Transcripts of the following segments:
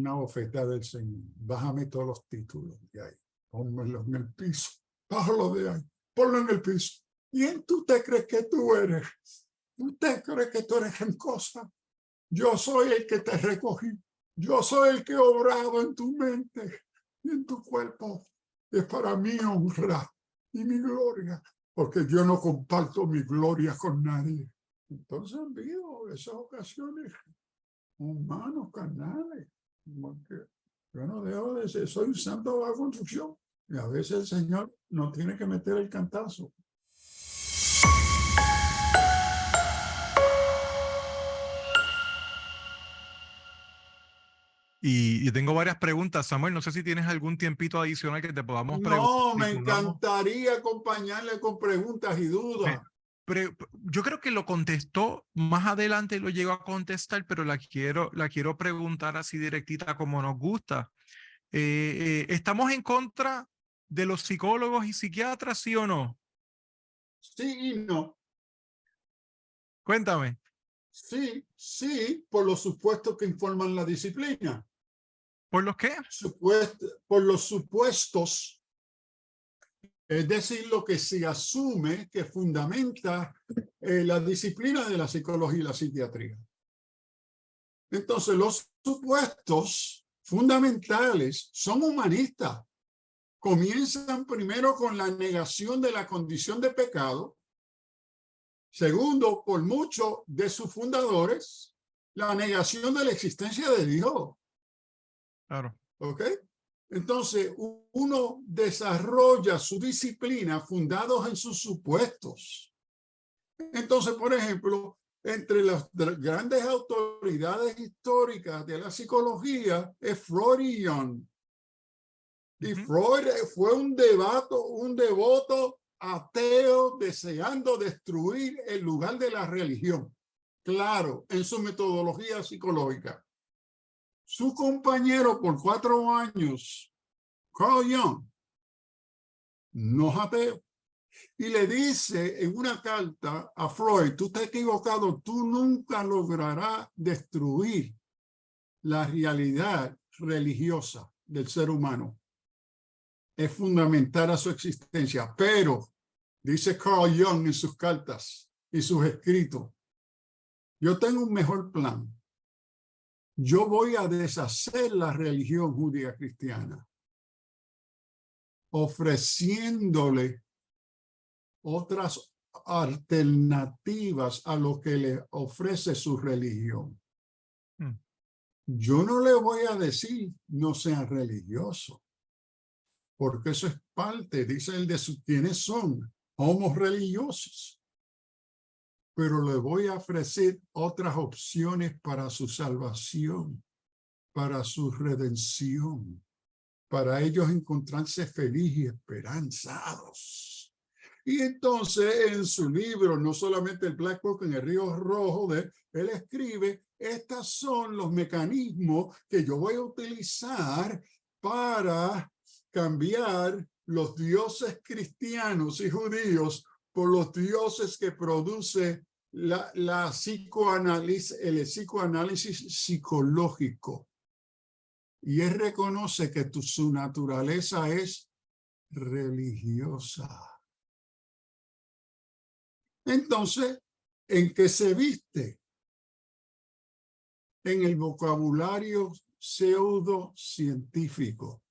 una bofetada del Señor. Bájame todos los títulos de ahí. Pónmelo en el piso. Bájalo de ahí. Ponlo en el piso. ¿Quién tú te crees que tú eres? ¿Tú te crees que tú eres en cosa? Yo soy el que te recogí. Yo soy el que he obrado en tu mente y en tu cuerpo. Es para mí honra y mi gloria, porque yo no comparto mi gloria con nadie. Entonces vivo esas ocasiones humanos, carnales, porque yo no dejo de ser, soy un santo de la construcción. Y a veces el Señor no tiene que meter el cantazo. Y tengo varias preguntas, Samuel. No sé si tienes algún tiempito adicional que te podamos preguntar. No, me encantaría acompañarle con preguntas y dudas. Yo creo que lo contestó más adelante, lo llegó a contestar, pero la quiero preguntar así directita como nos gusta. ¿Estamos en contra de los psicólogos y psiquiatras, sí o no? Sí y no. Cuéntame. Sí, por los supuestos que informan la disciplina. ¿Por los qué? Por los supuestos, es decir, lo que se asume que fundamenta la disciplina de la psicología y la psiquiatría. Entonces, los supuestos fundamentales son humanistas. Comienzan primero con la negación de la condición de pecado. Segundo, por muchos de sus fundadores, la negación de la existencia de Dios. Claro. ¿Ok? Entonces, uno desarrolla su disciplina fundados en sus supuestos. Entonces, por ejemplo, entre las grandes autoridades históricas de la psicología es Freud y Jung. Y Freud fue un devoto ateo deseando destruir el lugar de la religión. Claro, en su metodología psicológica. Su compañero por 4 años, Carl Jung, no es ateo, y le dice en una carta a Freud: tú estás equivocado, tú nunca lograrás destruir la realidad religiosa del ser humano. Es fundamental a su existencia, pero, dice Carl Jung en sus cartas y sus escritos, yo tengo un mejor plan. Yo voy a deshacer la religión judía cristiana, ofreciéndole otras alternativas a lo que le ofrece su religión. Yo no le voy a decir no sean religiosos, porque eso es parte, dice él, de quienes son, homos religiosos. Pero le voy a ofrecer otras opciones para su salvación, para su redención, para ellos encontrarse felices y esperanzados. Y entonces en su libro, no solamente el Black Book en el Río Rojo, él escribe: estos son los mecanismos que yo voy a utilizar para cambiar los dioses cristianos y judíos por los dioses que produce la psicoanálisis, el psicoanálisis psicológico. Y él reconoce que su naturaleza es religiosa. Entonces, ¿en qué se viste? En el vocabulario pseudocientífico.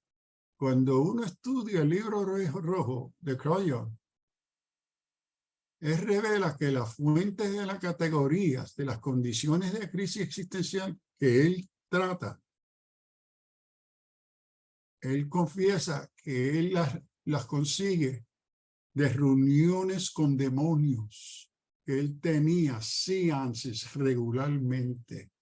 Cuando uno estudia el libro rojo de Carl Jung, él revela que las fuentes de las categorías de las condiciones de crisis existencial que él trata, él confiesa que él las consigue de reuniones con demonios que él tenía seances regularmente,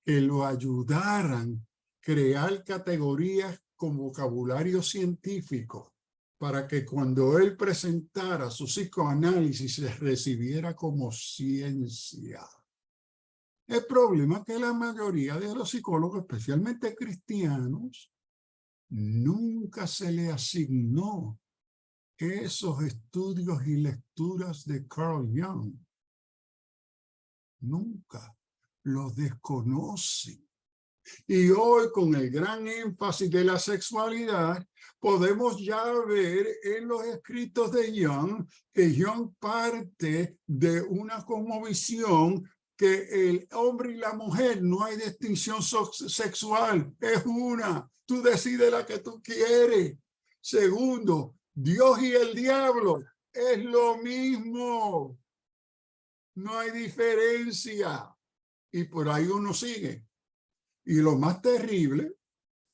que lo ayudaran a crear categorías con vocabulario científico para que cuando él presentara su psicoanálisis se recibiera como ciencia. El problema es que la mayoría de los psicólogos, especialmente cristianos, nunca se le asignó esos estudios y lecturas de Carl Jung. Nunca. Los desconocen. Y hoy, con el gran énfasis de la sexualidad, podemos ya ver en los escritos de Young que Young parte de una cosmovisión que el hombre y la mujer no hay distinción sexual, es una. Tú decides la que tú quieres. Segundo, Dios y el diablo es lo mismo. No hay diferencia. Y por ahí uno sigue. Y lo más terrible,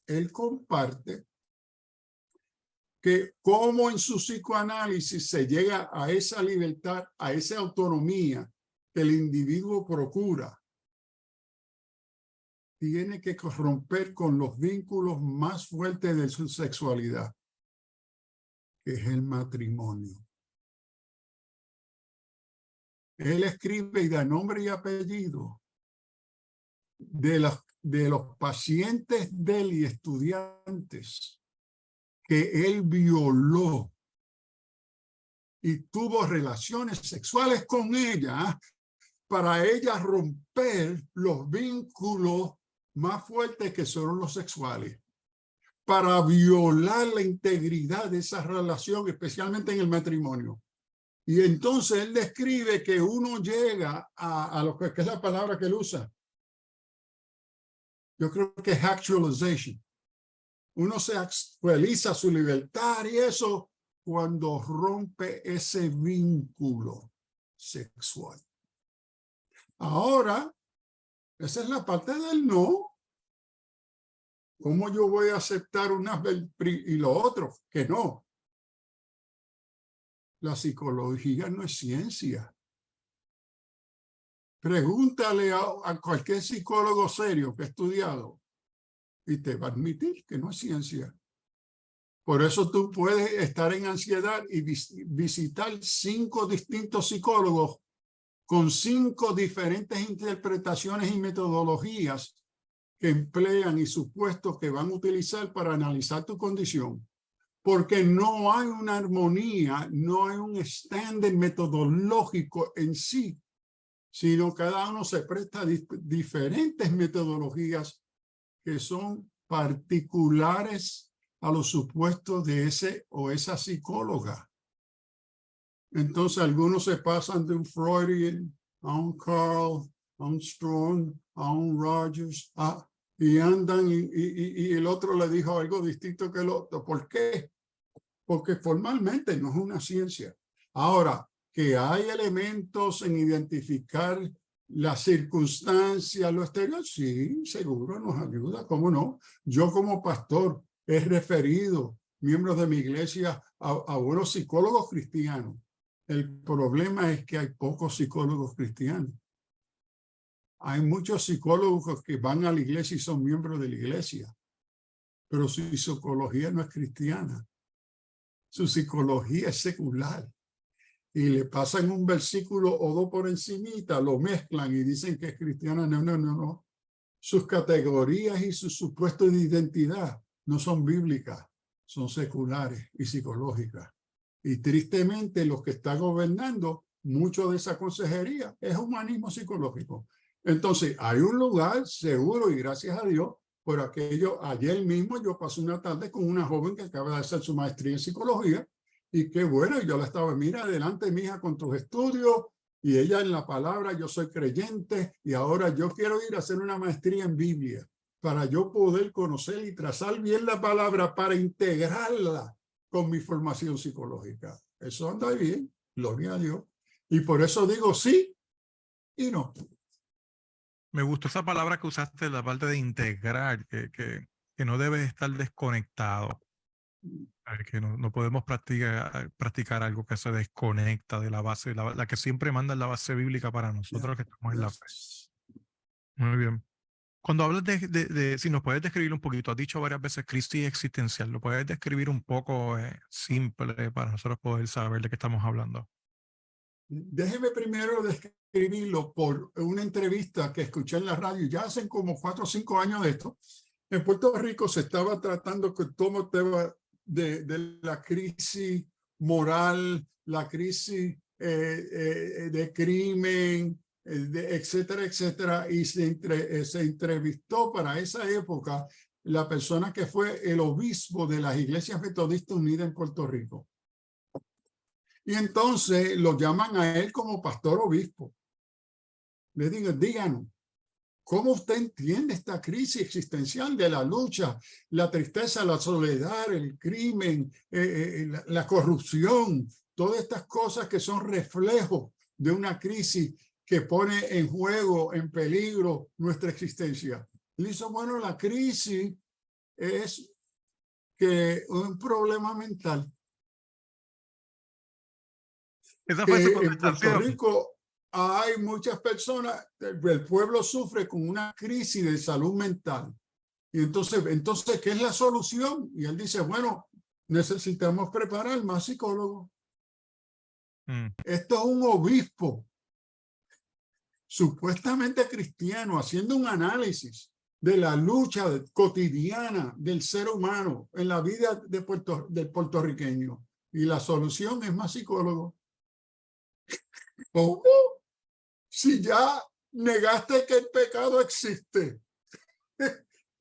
él comparte que cómo en su psicoanálisis se llega a esa libertad, a esa autonomía que el individuo procura. Tiene que romper con los vínculos más fuertes de su sexualidad, que es el matrimonio. Él escribe y da nombre y apellido de los pacientes de él y estudiantes que él violó y tuvo relaciones sexuales con ella para ella romper los vínculos más fuertes que son los sexuales, para violar la integridad de esa relación, especialmente en el matrimonio. Y entonces él describe que uno llega a lo que es la palabra que él usa. Yo creo que es actualization. Uno se actualiza su libertad y eso cuando rompe ese vínculo sexual. Ahora, esa es la parte del no. ¿Cómo yo voy a aceptar unas y lo otro? Que no. La psicología no es ciencia. Pregúntale a cualquier psicólogo serio que ha estudiado y te va a admitir que no es ciencia. Por eso tú puedes estar en ansiedad y visitar 5 distintos psicólogos con 5 diferentes interpretaciones y metodologías que emplean y supuestos que van a utilizar para analizar tu condición. Porque no hay una armonía, no hay un estándar metodológico en sí, sino cada uno se presta a diferentes metodologías que son particulares a los supuestos de ese o esa psicóloga. Entonces algunos se pasan de un Freudian a un Carl, a un Strong, a un Rogers, y andan y el otro le dijo algo distinto que el otro. ¿Por qué? Porque formalmente no es una ciencia. Ahora, que hay elementos en identificar las circunstancias, lo exterior, sí, seguro nos ayuda, ¿cómo no? Yo como pastor he referido miembros de mi iglesia a unos psicólogos cristianos. El problema es que hay pocos psicólogos cristianos. Hay muchos psicólogos que van a la iglesia y son miembros de la iglesia, pero su psicología no es cristiana. Su psicología es secular. Y le pasan un versículo o 2 por encimita, lo mezclan y dicen que es cristiana. No, no, no, no. Sus categorías y sus supuestos de identidad no son bíblicas, son seculares y psicológicas. Y tristemente los que están gobernando mucho de esa consejería es humanismo psicológico. Entonces hay un lugar seguro y gracias a Dios por aquello. Ayer mismo yo pasé una tarde con una joven que acaba de hacer su maestría en psicología y qué bueno, yo la estaba, mira, adelante mija con tus estudios, y ella en la palabra, yo soy creyente y ahora yo quiero ir a hacer una maestría en Biblia para yo poder conocer y trazar bien la palabra para integrarla con mi formación psicológica. Eso anda bien, gloria a Dios. Y por eso digo sí y no. Me gustó esa palabra que usaste, la parte de integrar, que no debes estar desconectado. Que no podemos practicar algo que se desconecta de la base, la que siempre manda la base bíblica para nosotros que estamos en la fe. Muy bien. Cuando hablas si nos puedes describir un poquito, has dicho varias veces crisis existencial, ¿lo puedes describir un poco simple para nosotros poder saber de qué estamos hablando? Déjeme primero describirlo por una entrevista que escuché en la radio, ya hace como 4 o 5 años de esto. En Puerto Rico se estaba tratando con todo el tema de la crisis moral, la crisis de crimen, etcétera, etcétera, y se entrevistó para esa época la persona que fue el obispo de las Iglesias Metodistas Unidas en Puerto Rico. Y entonces lo llaman a él como pastor obispo. Le digo, díganos, ¿cómo usted entiende esta crisis existencial de la lucha, la tristeza, la soledad, el crimen, la corrupción, todas estas cosas que son reflejos de una crisis que pone en juego, en peligro nuestra existencia? Le dice, bueno, la crisis es que un problema mental. Esa fue su En Puerto contestación. Rico hay muchas personas, el pueblo sufre con una crisis de salud mental. Y entonces, ¿qué es la solución? Y él dice, bueno, necesitamos preparar más psicólogos. Esto es un obispo supuestamente cristiano haciendo un análisis de la lucha cotidiana del ser humano en la vida del puertorriqueño. Y la solución es más psicólogos. ¿Cómo? Si ya negaste que el pecado existe.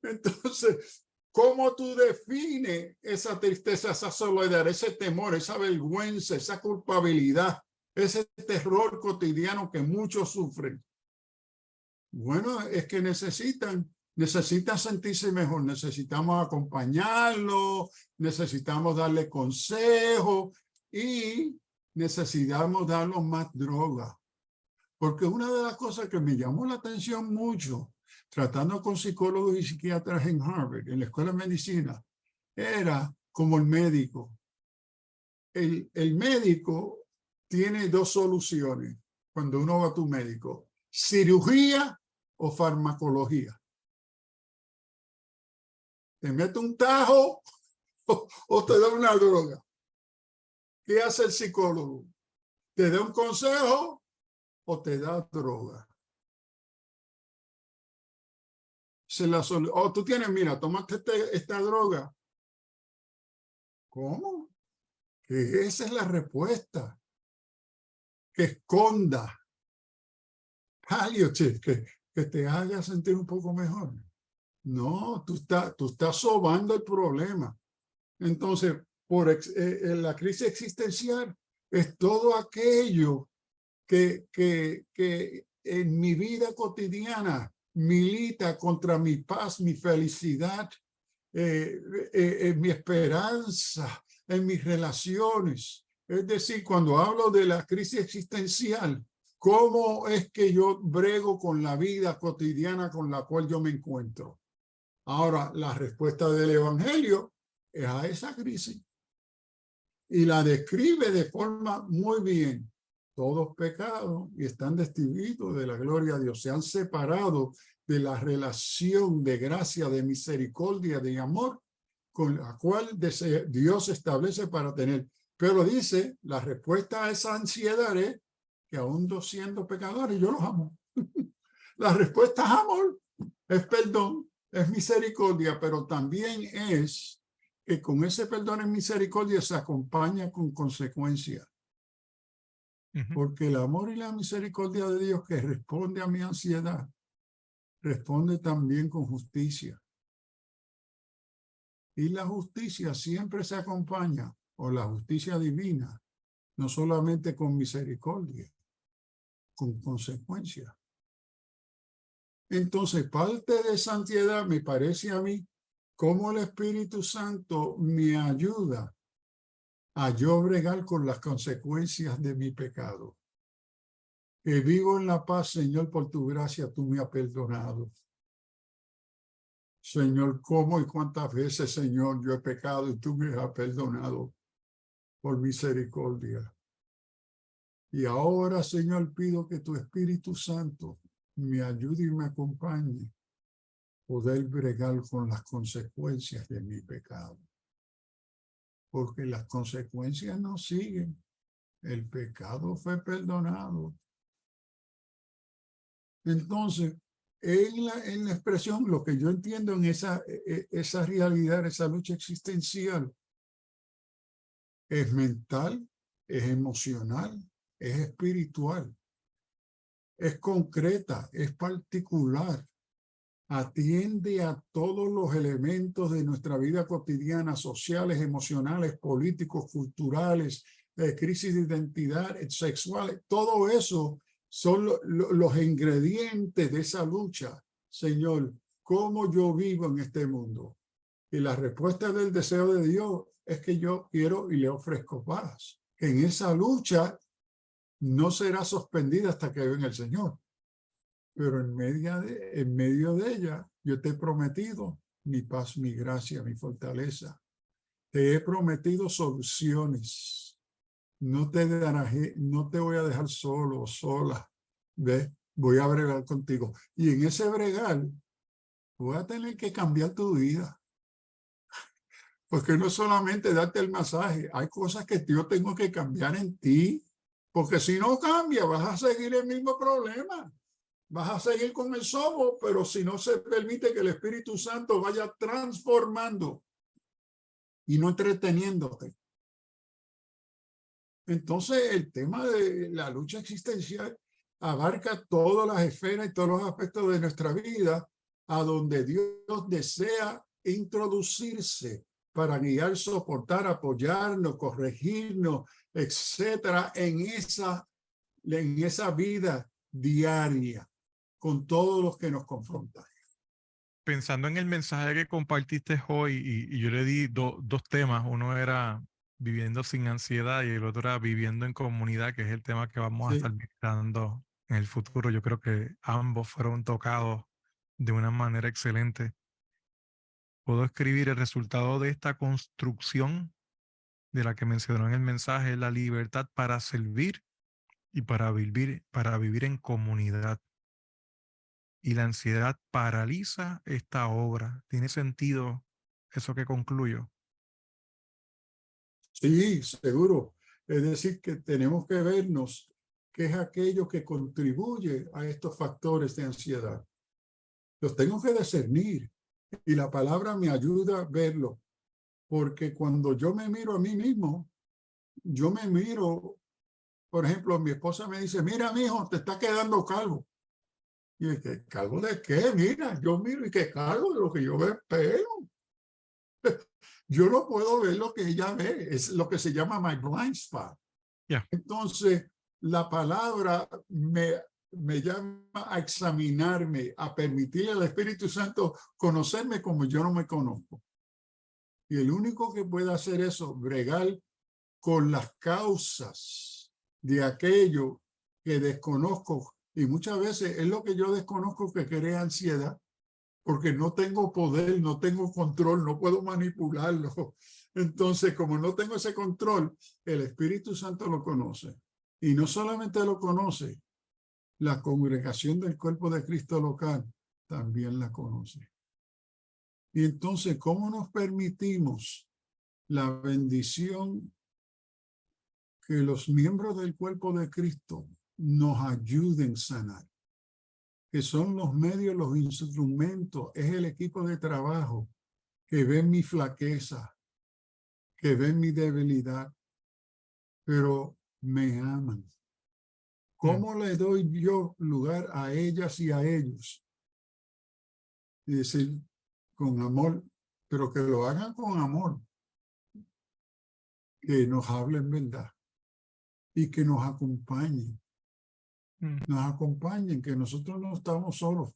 Entonces, ¿cómo tú defines esa tristeza, esa soledad, ese temor, esa vergüenza, esa culpabilidad, ese terror cotidiano que muchos sufren? Bueno, es que necesitan sentirse mejor, necesitamos acompañarlo, necesitamos darle consejos y necesitamos darle más droga. Porque una de las cosas que me llamó la atención mucho, tratando con psicólogos y psiquiatras en Harvard, en la Escuela de Medicina, era como el médico. El médico tiene dos soluciones cuando uno va a tu médico: cirugía o farmacología. ¿Te mete un tajo o te da una droga? ¿Qué hace el psicólogo? ¿Te da un consejo o te da droga? Tú tienes, mira, tomaste esta droga. ¿Cómo? Que esa es la respuesta. Que esconda. Que te haga sentir un poco mejor. No, tú estás sobando el problema. Entonces, la crisis existencial es todo aquello que en mi vida cotidiana milita contra mi paz, mi felicidad, en mi esperanza, en mis relaciones. Es decir, cuando hablo de la crisis existencial, ¿cómo es que yo brego con la vida cotidiana con la cual yo me encuentro? Ahora, la respuesta del Evangelio es a esa crisis y la describe de forma muy bien. Todos pecados y están destituidos de la gloria de Dios. Se han separado de la relación de gracia, de misericordia, de amor con la cual Dios establece para tener. Pero dice, la respuesta a esa ansiedad es que aún siendo pecadores, yo los amo. La respuesta es amor, es perdón, es misericordia, pero también es que con ese perdón y misericordia se acompaña con consecuencias. Porque el amor y la misericordia de Dios que responde a mi ansiedad, responde también con justicia. Y la justicia siempre se acompaña, o la justicia divina, no solamente con misericordia, con consecuencias. Entonces, parte de esa ansiedad me parece a mí cómo el Espíritu Santo me ayuda a yo bregar con las consecuencias de mi pecado. Que vivo en la paz, Señor, por tu gracia, tú me has perdonado. Señor, ¿cómo y cuántas veces, Señor, yo he pecado y tú me has perdonado por misericordia? Y ahora, Señor, pido que tu Espíritu Santo me ayude y me acompañe a poder bregar con las consecuencias de mi pecado. Porque las consecuencias no siguen. El pecado fue perdonado. Entonces, en la expresión, lo que yo entiendo en esa realidad, esa lucha existencial, es mental, es emocional, es espiritual. es concreta, es particular. Atiende a todos los elementos de nuestra vida cotidiana, sociales, emocionales, políticos, culturales, crisis de identidad, sexuales. Todo eso son los ingredientes de esa lucha. Señor, ¿cómo yo vivo en este mundo? Y la respuesta del deseo de Dios es que yo quiero y le ofrezco paz. En esa lucha no será suspendida hasta que venga el Señor. Pero en medio de ella, yo te he prometido mi paz, mi gracia, mi fortaleza. Te he prometido soluciones. No te voy a dejar solo o sola. ¿Ves? Voy a bregar contigo. Y en ese bregar, voy a tener que cambiar tu vida. Porque no solamente darte el masaje, hay cosas que yo tengo que cambiar en ti. Porque si no cambia, vas a seguir el mismo problema. Vas a seguir con el sobo, pero si no se permite que el Espíritu Santo vaya transformando y no entreteniéndote. Entonces, el tema de la lucha existencial abarca todas las esferas y todos los aspectos de nuestra vida a donde Dios desea introducirse para guiar, soportar, apoyarnos, corregirnos, etcétera, en esa vida diaria con todos los que nos confrontan. Pensando en el mensaje que compartiste hoy, y yo le di dos temas. Uno era viviendo sin ansiedad y el otro era viviendo en comunidad, que es el tema que vamos a estar visitando en el futuro. Yo creo que ambos fueron tocados de una manera excelente. Puedo escribir: el resultado de esta construcción de la que mencionó en el mensaje es la libertad para servir y para vivir en comunidad. Y la ansiedad paraliza esta obra. ¿Tiene sentido eso que concluyo? Sí, seguro. Es decir, que tenemos que vernos qué es aquello que contribuye a estos factores de ansiedad. Los tengo que discernir y la palabra me ayuda a verlo, porque cuando yo me miro a mí mismo, yo me miro, por ejemplo, mi esposa me dice, mira, mijo, te está quedando calvo. Y yo, ¿qué calvo de qué? Mira, yo miro y qué calvo de lo que yo veo pelo. Yo no puedo ver lo que ella ve, es lo que se llama my blind spot. Yeah. Entonces, la palabra me llama a examinarme, a permitirle al Espíritu Santo conocerme como yo no me conozco. Y el único que puede hacer eso, bregar con las causas de aquello que desconozco. Y muchas veces es lo que yo desconozco que crea ansiedad, porque no tengo poder, no tengo control, no puedo manipularlo. Entonces, como no tengo ese control, el Espíritu Santo lo conoce. Y no solamente lo conoce, la congregación del cuerpo de Cristo local también la conoce. Y entonces, ¿cómo nos permitimos la bendición que los miembros del cuerpo de Cristo nos ayuden a sanar? Que son los medios, los instrumentos, es el equipo de trabajo que ven mi flaqueza, que ven mi debilidad, pero me aman. ¿Cómo le doy yo lugar a ellas y a ellos? Y decir, con amor, pero que lo hagan con amor, que nos hablen verdad y que nos acompañen. Nos acompañen, que nosotros no estamos solos.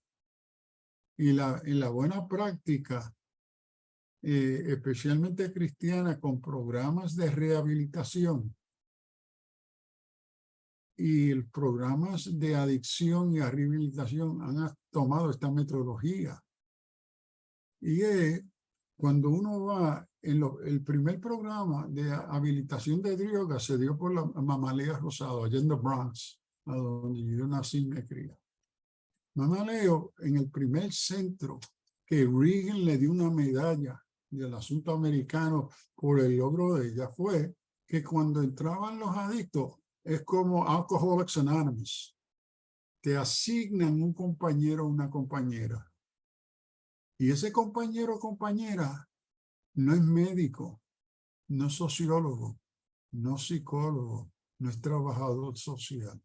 Y en la buena práctica, especialmente cristiana, con programas de rehabilitación y programas de adicción y rehabilitación han tomado esta metodología. Y cuando uno va, el primer programa de habilitación de drogas se dio por la Mamá Leo Rosado, allá en the Bronx, a donde yo nací y me crié. Mamá Leo, en el primer centro que Reagan le dio una medalla del asunto americano por el logro de ella, fue que cuando entraban los adictos, es como Alcoholics Anonymous, te asignan un compañero o una compañera. Y ese compañero o compañera no es médico, no es sociólogo, no es psicólogo, no es trabajador social.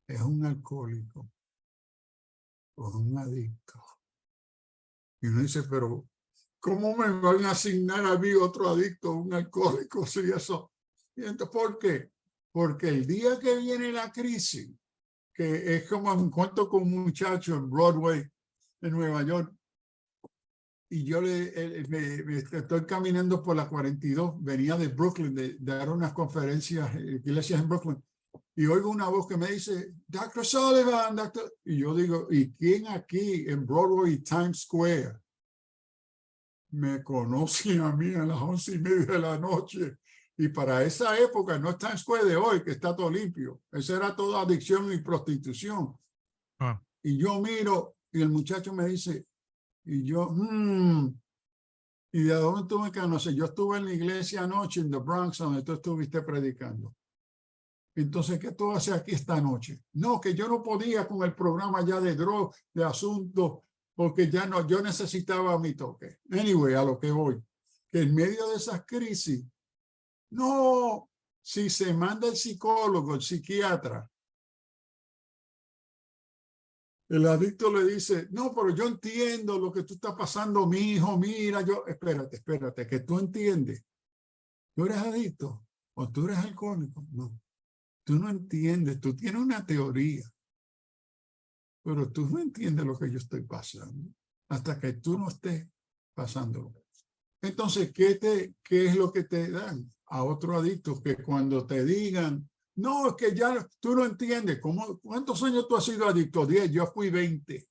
es un alcohólico o es un adicto. Y uno dice, pero ¿cómo me van a asignar a mí otro adicto, un alcohólico? Si eso. Y entonces, ¿por qué? Porque el día que viene la crisis, que es como un cuento con un muchacho en Broadway, en Nueva York, y yo me estoy caminando por la 42, venía de Brooklyn, de dar unas conferencias, iglesias en Brooklyn, y oigo una voz que me dice, Dr. Sullivan, Dr. Y yo digo, ¿y quién aquí en Broadway y Times Square me conoce a mí a las 11:30 de la noche? Y para esa época, no es Times Square de hoy, que está todo limpio. Esa era toda adicción y prostitución. Ah. Y yo miro, y el muchacho me dice, y yo, ¿y de dónde tú me conoces? Yo estuve en la iglesia anoche en The Bronx, donde tú estuviste predicando. Entonces, ¿qué tú haces aquí esta noche? No, que yo no podía con el programa ya de drogas, de asuntos, porque ya no, yo necesitaba mi toque. Anyway, a lo que voy, que en medio de esas crisis, no, si se manda el psicólogo, el psiquiatra, el adicto le dice, no, pero yo entiendo lo que tú estás pasando, mi hijo, mira, yo, espérate, que tú entiendes. ¿Tú eres adicto o tú eres alcohólico? No, tú no entiendes, tú tienes una teoría, pero tú no entiendes lo que yo estoy pasando hasta que tú no estés pasándolo. Entonces, ¿qué es lo que te dan a otro adicto? Que cuando te digan, no, es que ya tú no entiendes, ¿cuántos años tú has sido adicto? 10, yo fui 20.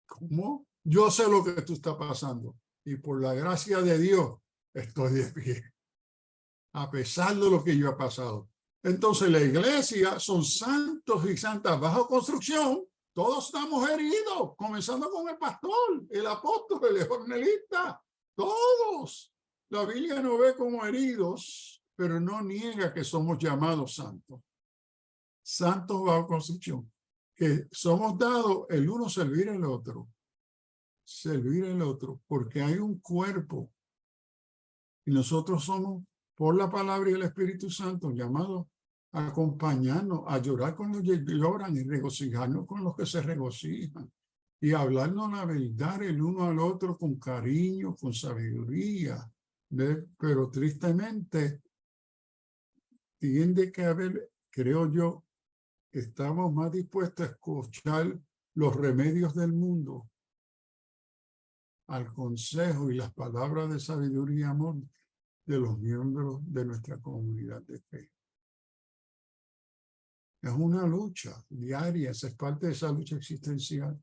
¿Cómo? Yo sé lo que tú estás pasando y por la gracia de Dios estoy de pie, a pesar de lo que yo he pasado. Entonces la iglesia son santos y santas bajo construcción. Todos estamos heridos, comenzando con el pastor, el apóstol, el evangelista, todos. La Biblia nos ve como heridos, pero no niega que somos llamados santos. Santos bajo construcción, que somos dados el uno servir al otro. Servir al otro, porque hay un cuerpo y nosotros somos, por la palabra y el Espíritu Santo, llamados a acompañarnos, a llorar con los que lloran y regocijarnos con los que se regocijan y hablarnos la verdad el uno al otro con cariño, con sabiduría. Pero tristemente tiende que haber, creo yo, estamos más dispuestos a escuchar los remedios del mundo al consejo y las palabras de sabiduría y amor de los miembros de nuestra comunidad de fe. Es una lucha diaria, esa es parte de esa lucha existencial.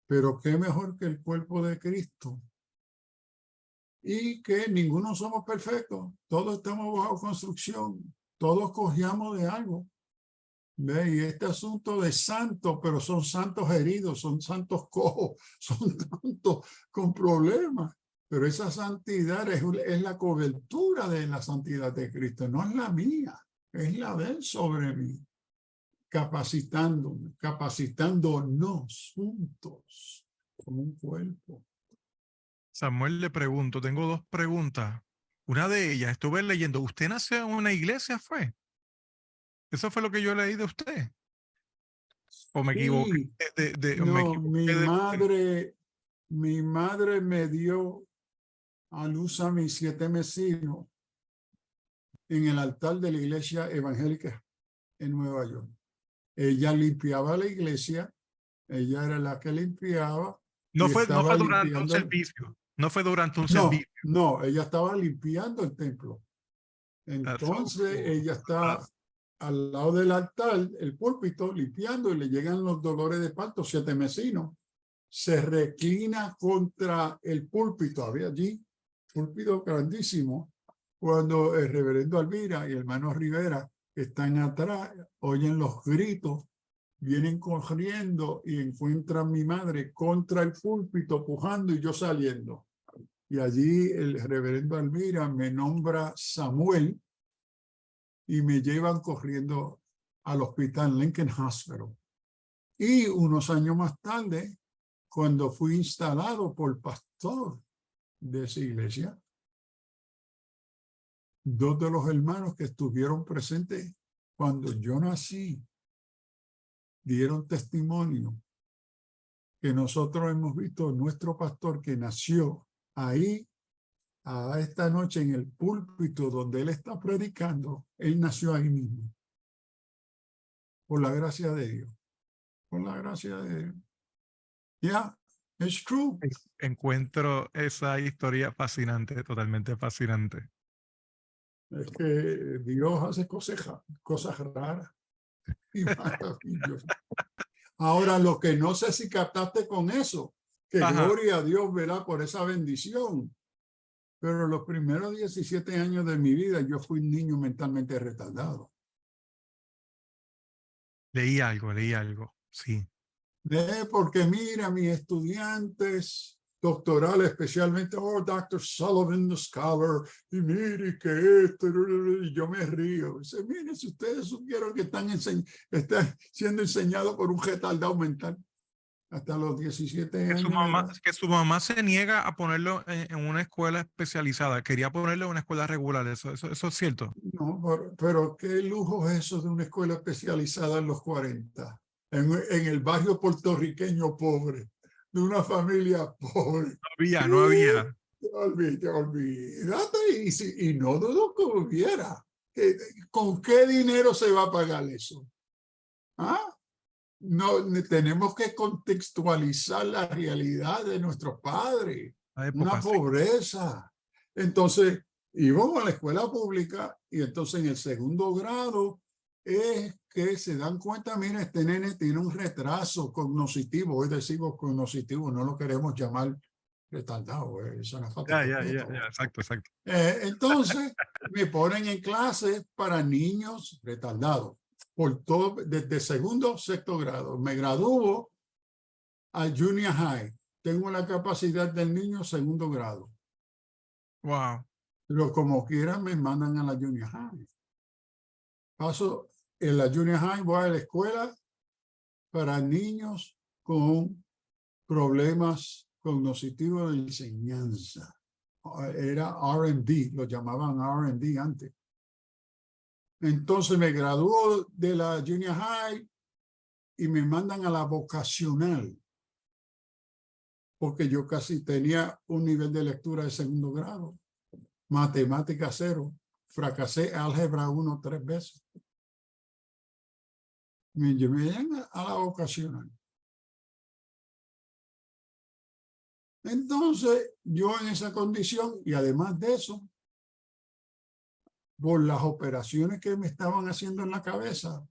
Pero qué mejor que el cuerpo de Cristo. Y que ninguno somos perfectos, todos estamos bajo construcción, todos cogíamos de algo. ¿Ve? Y este asunto de santos, pero son santos heridos, son santos cojos, son santos con problemas. Pero esa santidad es la cobertura de la santidad de Cristo, no es la mía, es la de él sobre mí, capacitándonos juntos como un cuerpo. Samuel, le pregunto, tengo dos preguntas. Una de ellas, estuve leyendo, ¿usted nació en una iglesia, fue? ¿Eso fue lo que yo leí de usted? ¿O me equivoqué? Sí, Me no, equivoqué de... mi madre me dio a luz a mis 7 vecinos en el altar de la iglesia evangélica en Nueva York. Ella limpiaba la iglesia, ella era la que limpiaba y No estaba fue durante un limpiando. servicio. No fue durante un No, servicio. no, ella estaba limpiando el templo. Eso, Entonces ella está al lado del altar, el púlpito, limpiando y le llegan los dolores de parto, 7 vecinos. Se reclina contra el púlpito, había allí, púlpito grandísimo, cuando el reverendo Alvira y el hermano Rivera están atrás, oyen los gritos, vienen corriendo y encuentran a mi madre contra el púlpito, pujando y yo saliendo. Y allí el reverendo Alvira me nombra Samuel y me llevan corriendo al hospital Lincoln Hospital. Y unos años más tarde, cuando fui instalado por pastor de esa iglesia, 2 de los hermanos que estuvieron presentes cuando yo nací dieron testimonio que nosotros hemos visto nuestro pastor que nació ahí, a esta noche en el púlpito donde él está predicando, él nació ahí mismo. Por la gracia de Dios. Por la gracia de Dios. Yeah, it's true. Encuentro esa historia fascinante, totalmente fascinante. Es que Dios hace cosas raras y maravillosas. Ahora, lo que no sé si captaste con eso, que Ajá. gloria a Dios, verá, por esa bendición. Pero los primeros 17 años de mi vida, yo fui un niño mentalmente retardado. Leí algo, sí. Porque mira, mis estudiantes doctorales, especialmente, Dr. Sullivan, the scholar, y mire que esto, y yo me río. Dice, mire, si ustedes supieron que están siendo enseñados por un retardado mental hasta los 17 años de edad. Que su mamá se niega a ponerlo en una escuela especializada. Quería ponerlo en una escuela regular. Eso es cierto. No, pero qué lujo es eso de una escuela especializada en los 40, en el barrio puertorriqueño pobre, de una familia pobre. No había. Olvídate, y no dudo que hubiera. ¿Con qué dinero se va a pagar eso? ¿Ah? No, tenemos que contextualizar la realidad de nuestros padres, La época, una sí. pobreza. Entonces, íbamos a la escuela pública y entonces en el segundo grado es que se dan cuenta, mira, este nene tiene un retraso cognoscitivo, hoy decimos cognoscitivo, no lo queremos llamar retardado, eso es una falta de respeto. Exacto. Entonces, me ponen en clases para niños retardados, por todo, desde segundo a sexto grado. Me gradúo a junior high. Tengo la capacidad del niño segundo grado. Wow. Pero como quiera me mandan a la junior high. Paso en la junior high, voy a la escuela para niños con problemas cognitivos de enseñanza. Era R&D, lo llamaban R&D antes. Entonces me graduó de la junior high y me mandan a la vocacional, porque yo casi tenía un nivel de lectura de segundo grado, matemática 0, fracasé álgebra 1 3 veces. Me llevan a la vocacional. Entonces, yo en esa condición, y además de eso, por las operaciones que me estaban haciendo en la cabeza,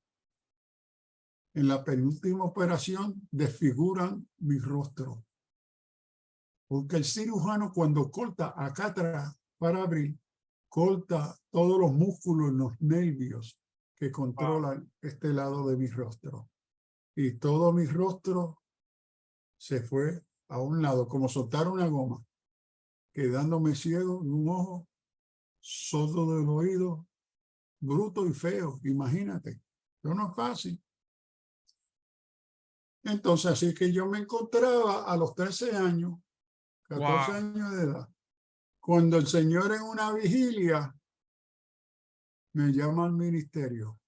en la penúltima operación desfiguran mi rostro. Porque el cirujano cuando corta acá atrás para abrir, corta todos los músculos, los nervios que controlan este lado de mi rostro. Y todo mi rostro se fue a un lado, como soltar una goma, quedándome ciego de un ojo, sordo del oído, bruto y feo, imagínate. Eso no es fácil. Entonces, así que yo me encontraba a los 13 años, 14 Wow. años de edad, cuando el Señor en una vigilia me llama al ministerio,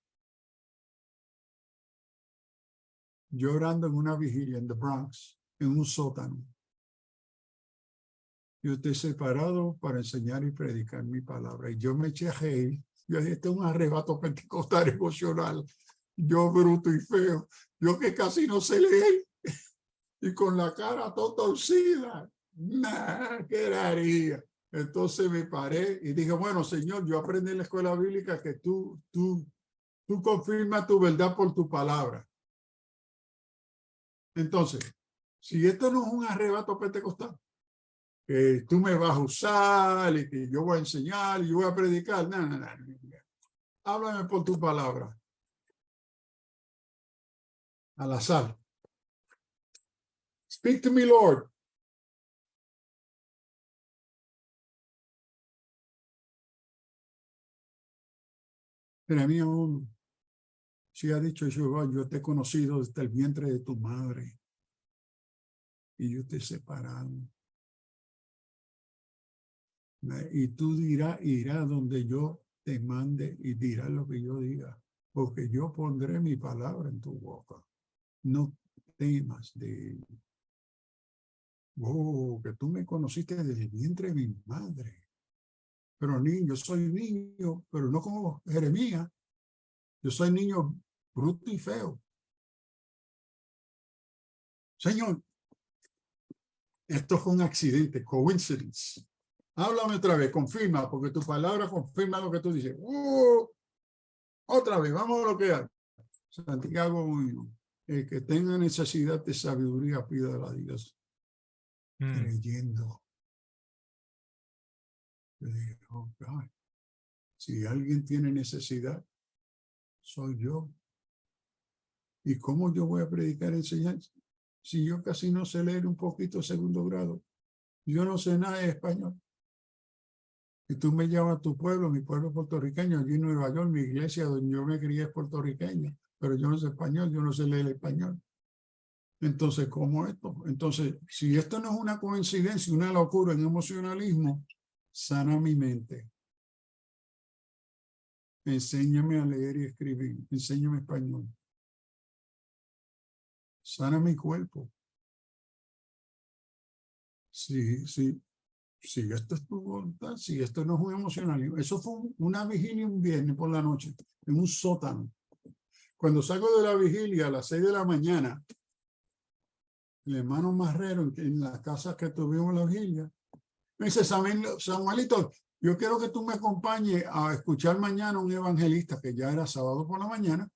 llorando en una vigilia en the Bronx, en un sótano. Yo estoy separado para enseñar y predicar mi palabra. Y yo me eché a reír. Yo dije, este es un arrebato pentecostal emocional. Yo bruto y feo. Yo que casi no sé leer. Y con la cara toda torcida. Nah, ¿qué haría? Entonces me paré y dije, bueno, Señor, yo aprendí en la escuela bíblica que tú confirmas tu verdad por tu palabra. Entonces, si esto no es un arrebato pentecostal, que tú me vas a usar y que yo voy a enseñar y yo voy a predicar, no. Háblame por tu palabra. Al azar. Speak to me, Lord. Pero mí aún, si ha dicho Jehová, yo te he conocido desde el vientre de tu madre y yo te he separado. Y tú irás donde yo te mande y dirás lo que yo diga, porque yo pondré mi palabra en tu boca. no temas de él. Oh, que tú me conociste desde el vientre de mi madre. Pero niño, soy niño, pero no como Jeremías. Yo soy niño bruto y feo. Señor, esto fue un accidente, coincidence. Háblame otra vez, confirma, porque tu palabra confirma lo que tú dices. Otra vez, vamos a lo que hay. Santiago 1. El que tenga necesidad de sabiduría, pídala a Dios. Creyendo. Yo digo, oh, si alguien tiene necesidad, soy yo. ¿Y cómo yo voy a predicar enseñanza? Si yo casi no sé leer un poquito segundo grado. Yo no sé nada de español. Y tú me llamas a tu pueblo, mi pueblo puertorriqueño, aquí en Nueva York, mi iglesia donde yo me crié es puertorriqueña, pero yo no sé español, yo no sé leer español. Entonces, ¿cómo esto? Entonces, si esto no es una coincidencia, una locura en emocionalismo, sana mi mente. Enséñame a leer y escribir, enséñame español. Sana mi cuerpo. Sí, esto es tu voluntad, si esto no es un emocionalismo. Eso fue una vigilia un viernes por la noche, en un sótano. Cuando salgo de la vigilia a las 6 de la mañana, el hermano Marrero, en la casa que tuvimos la vigilia, me dice, Samuelito, yo quiero que tú me acompañes a escuchar mañana un evangelista, que ya era sábado por la mañana,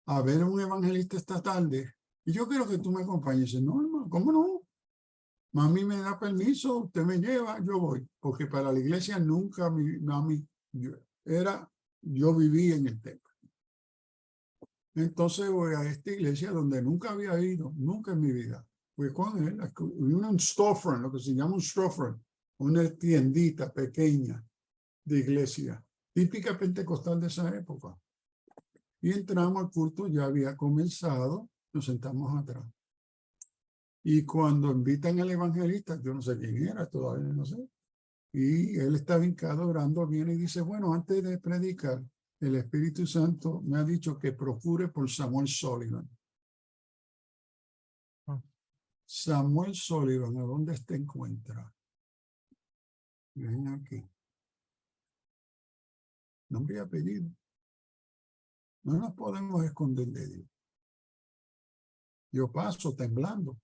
a ver un evangelista esta tarde. Y yo quiero que tú me acompañes. Y dice, no, hermano, ¿cómo no? Mami me da permiso, usted me lleva, yo voy. Porque para la iglesia nunca mami, yo viví en el templo. Entonces voy a esta iglesia donde nunca había ido, nunca en mi vida. Fui con él, un storefront, lo que se llama un storefront, una tiendita pequeña de iglesia, típica pentecostal de esa época. Y entramos al culto, ya había comenzado, nos sentamos atrás. Y cuando invitan al evangelista, yo no sé quién era, todavía no sé. Y él estaba hincado orando, viene y dice, bueno, antes de predicar, el Espíritu Santo me ha dicho que procure por Samuel Sullivan. Samuel Sullivan, ¿a dónde se encuentra? Ven aquí. Nombre y apellido. No nos podemos esconder de Dios. Yo paso temblando.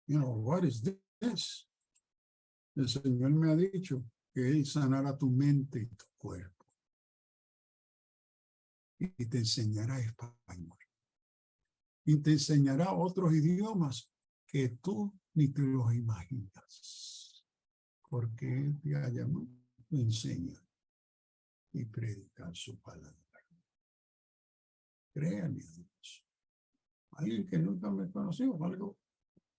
You know, what is this? El Señor me ha dicho que Él sanará tu mente y tu cuerpo. Y te enseñará español. Y te enseñará otros idiomas que tú ni te los imaginas. Porque Él te ha llamado, te enseña y predicar su palabra. Créanme a Dios. Alguien que nunca me conoció, algo.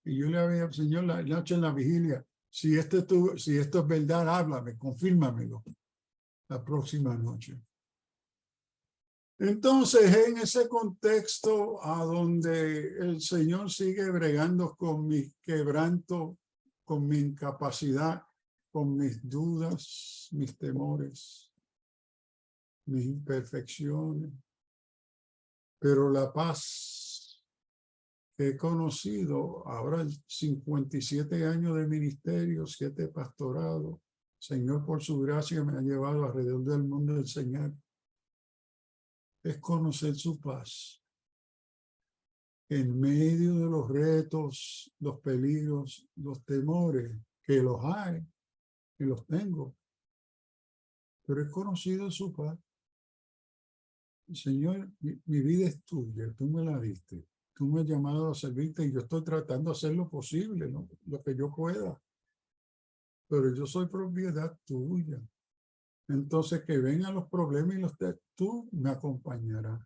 Y yo le había al Señor la noche en la vigilia, si esto es verdad, háblame, confírmamelo la próxima noche. Entonces, en ese contexto a donde el Señor sigue bregando con mi quebranto, con mi incapacidad, con mis dudas, mis temores, mis imperfecciones, pero la paz que he conocido, ahora 57 años de ministerio, 7 pastorados, Señor por su gracia me ha llevado alrededor del mundo a enseñar, es conocer su paz. En medio de los retos, los peligros, los temores, que los hay, y los tengo, pero he conocido su paz. Señor, mi vida es tuya, tú me la diste. Tú me has llamado a servirte y yo estoy tratando de hacer lo posible, ¿no? Lo que yo pueda. Pero yo soy propiedad tuya. Entonces, que vengan los problemas y tú me acompañarás.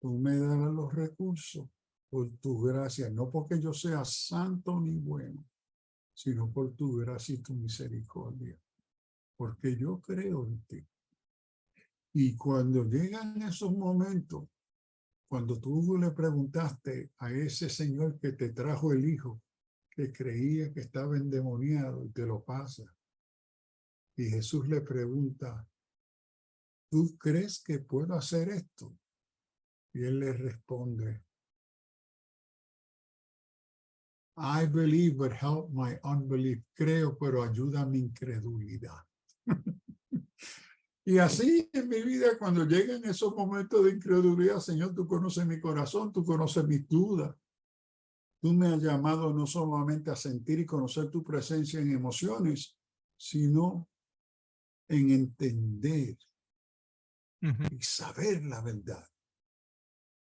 Tú me darás los recursos por tu gracia, no porque yo sea santo ni bueno, sino por tu gracia y tu misericordia. Porque yo creo en ti. Y cuando llegan esos momentos, cuando tú le preguntaste a ese señor que te trajo el hijo, que creía que estaba endemoniado y te lo pasa, y Jesús le pregunta, ¿tú crees que puedo hacer esto? Y él le responde, I believe, but help my unbelief. Creo, pero ayuda a mi incredulidad. Y así en mi vida, cuando llegan esos momentos de incredulidad, Señor, tú conoces mi corazón, tú conoces mis dudas. Tú me has llamado no solamente a sentir y conocer tu presencia en emociones, sino en entender y saber la verdad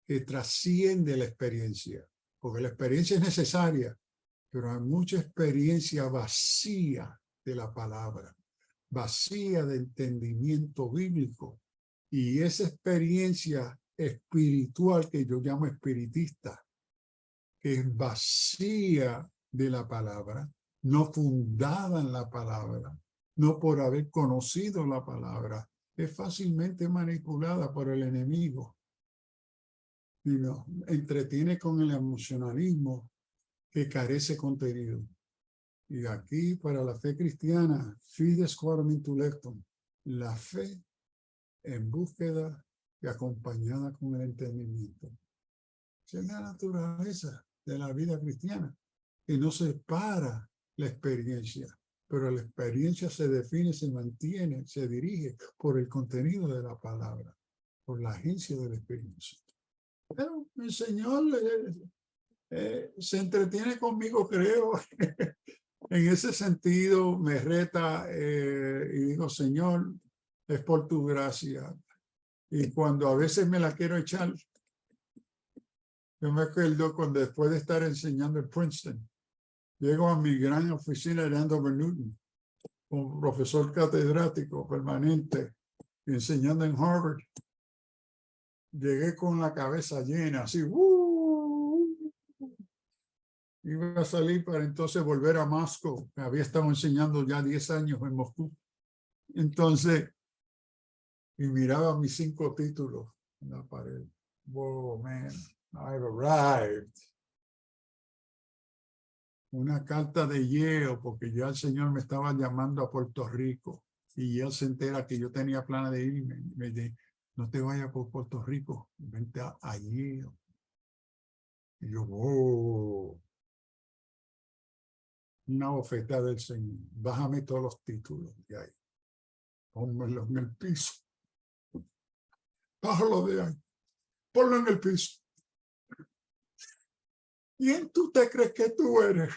que trasciende la experiencia, porque la experiencia es necesaria, pero hay mucha experiencia vacía de la palabra, vacía de entendimiento bíblico, y esa experiencia espiritual que yo llamo espiritista, que es vacía de la palabra, no fundada en la palabra, no por haber conocido la palabra, es fácilmente manipulada por el enemigo y nos entretiene con el emocionalismo que carece contenido. Y aquí, para la fe cristiana, fides quorum intellectum, la fe en búsqueda y acompañada con el entendimiento. Esa es la naturaleza de la vida cristiana, que no separa la experiencia, pero la experiencia se define, se mantiene, se dirige por el contenido de la palabra, por la agencia de la experiencia. Pero el Señor se entretiene conmigo, creo. En ese sentido, me reta y digo, Señor, es por tu gracia. Y cuando a veces me la quiero echar, yo me acuerdo cuando después de estar enseñando en Princeton, llego a mi gran oficina de Andover Newton, un profesor catedrático permanente, enseñando en Harvard. Llegué con la cabeza llena, así, iba a salir para entonces volver a Moscú. Había estado enseñando ya 10 años en Moscú. Entonces, y miraba mis 5 títulos en la pared. Whoa, man, I've arrived. Una carta de Yale, porque ya el Señor me estaba llamando a Puerto Rico. Y él se entera que yo tenía planes de ir y me dice, no te vayas por Puerto Rico, vente a Yale. Y yo, oh, una oferta del Señor. Bájame todos los títulos de ahí. Pónmelo en el piso. Bájalo de ahí. Ponlo en el piso. ¿Quién tú te crees que tú eres?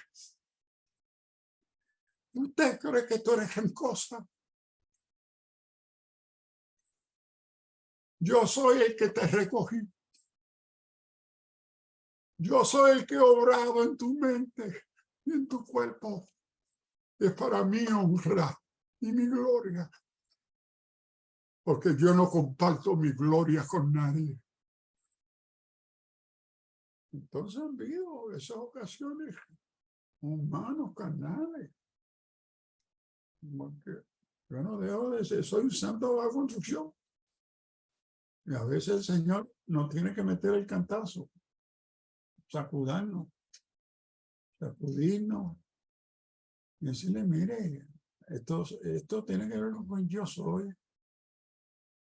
¿Tú te crees que tú eres en cosa? Yo soy el que te recogí. Yo soy el que he obrado en tu mente y en tu cuerpo. Es para mí honra y mi gloria. Porque yo no comparto mi gloria con nadie. Entonces han habido esas ocasiones humanos, carnales. Porque yo no dejo de ser, soy un santo de la construcción. Y a veces el Señor nos tiene que meter el cantazo, sacudirnos y decirle, mire, esto tiene que ver con yo soy.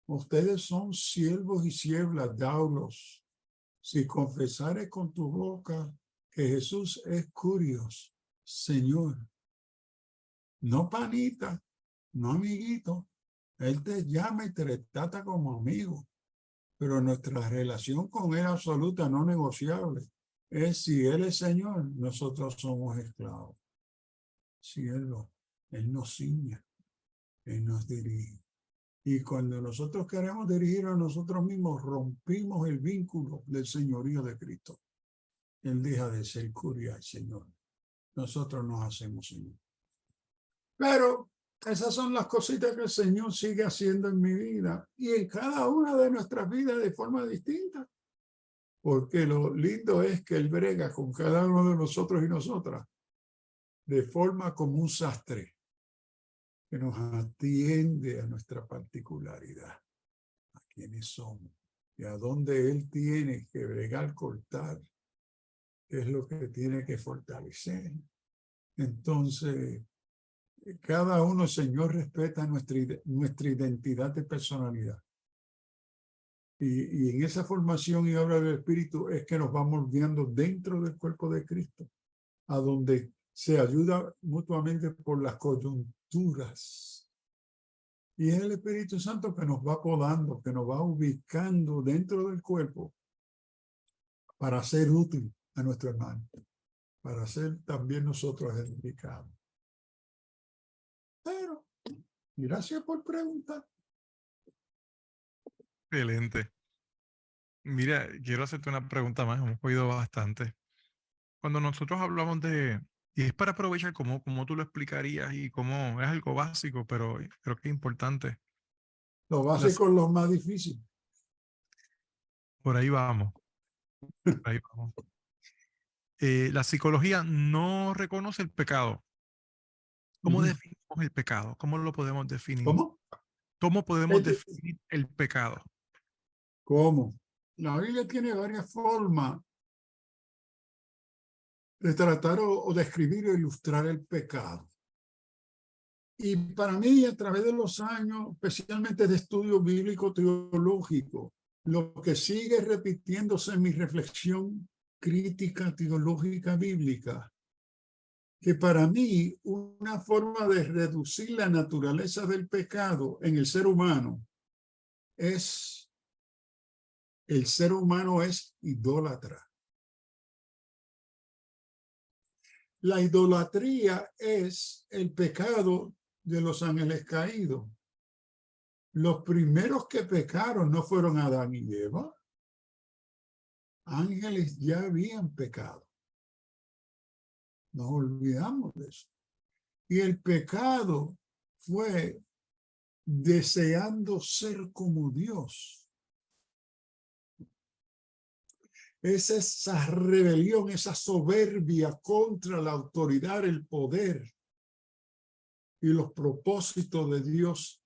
Ustedes son siervos y siervas, daulos. Si confesares con tu boca que Jesús es Curios, Señor, no panita, no amiguito, Él te llama y te trata como amigo, pero nuestra relación con Él absoluta, no negociable, es si Él es Señor, nosotros somos esclavos. Si Él nos ciña, Él nos dirige. Y cuando nosotros queremos dirigir a nosotros mismos, rompimos el vínculo del señorío de Cristo. Él deja de ser curia, Señor. Nosotros nos hacemos Señor. Pero esas son las cositas que el Señor sigue haciendo en mi vida y en cada una de nuestras vidas de forma distinta. Porque lo lindo es que Él brega con cada uno de nosotros y nosotras de forma como un sastre que nos atiende a nuestra particularidad, a quienes somos y a dónde Él tiene que bregar, cortar, qué es lo que tiene que fortalecer. Entonces, cada uno, Señor, respeta nuestra identidad de personalidad. Y en esa formación y obra del Espíritu es que nos vamos viendo dentro del cuerpo de Cristo. a donde se ayuda mutuamente por las coyunturas. Y es el Espíritu Santo que nos va podando, que nos va ubicando dentro del cuerpo para ser útil a nuestro hermano, para ser también nosotros edificados. Pero, gracias por preguntar. Excelente. Mira, quiero hacerte una pregunta más, hemos oído bastante. Cuando nosotros hablamos y es para aprovechar cómo tú lo explicarías y cómo es algo básico, pero creo que es importante. Lo básico es lo más difícil. Por ahí vamos, por ahí vamos. La psicología no reconoce el pecado. ¿Cómo definimos el pecado? ¿Cómo lo podemos definir? ¿Cómo? ¿Cómo podemos definir el pecado? ¿Cómo? La Biblia tiene varias formas de tratar o describir o ilustrar el pecado. Y para mí, a través de los años, especialmente de estudio bíblico teológico, lo que sigue repitiéndose en mi reflexión crítica teológica bíblica, que para mí una forma de reducir la naturaleza del pecado en el ser humano es, el ser humano es idólatra. La idolatría es el pecado de los ángeles caídos. Los primeros que pecaron no fueron Adán y Eva. Ángeles ya habían pecado. Nos olvidamos de eso. Y el pecado fue deseando ser como Dios. Es esa rebelión, esa soberbia contra la autoridad, el poder y los propósitos de Dios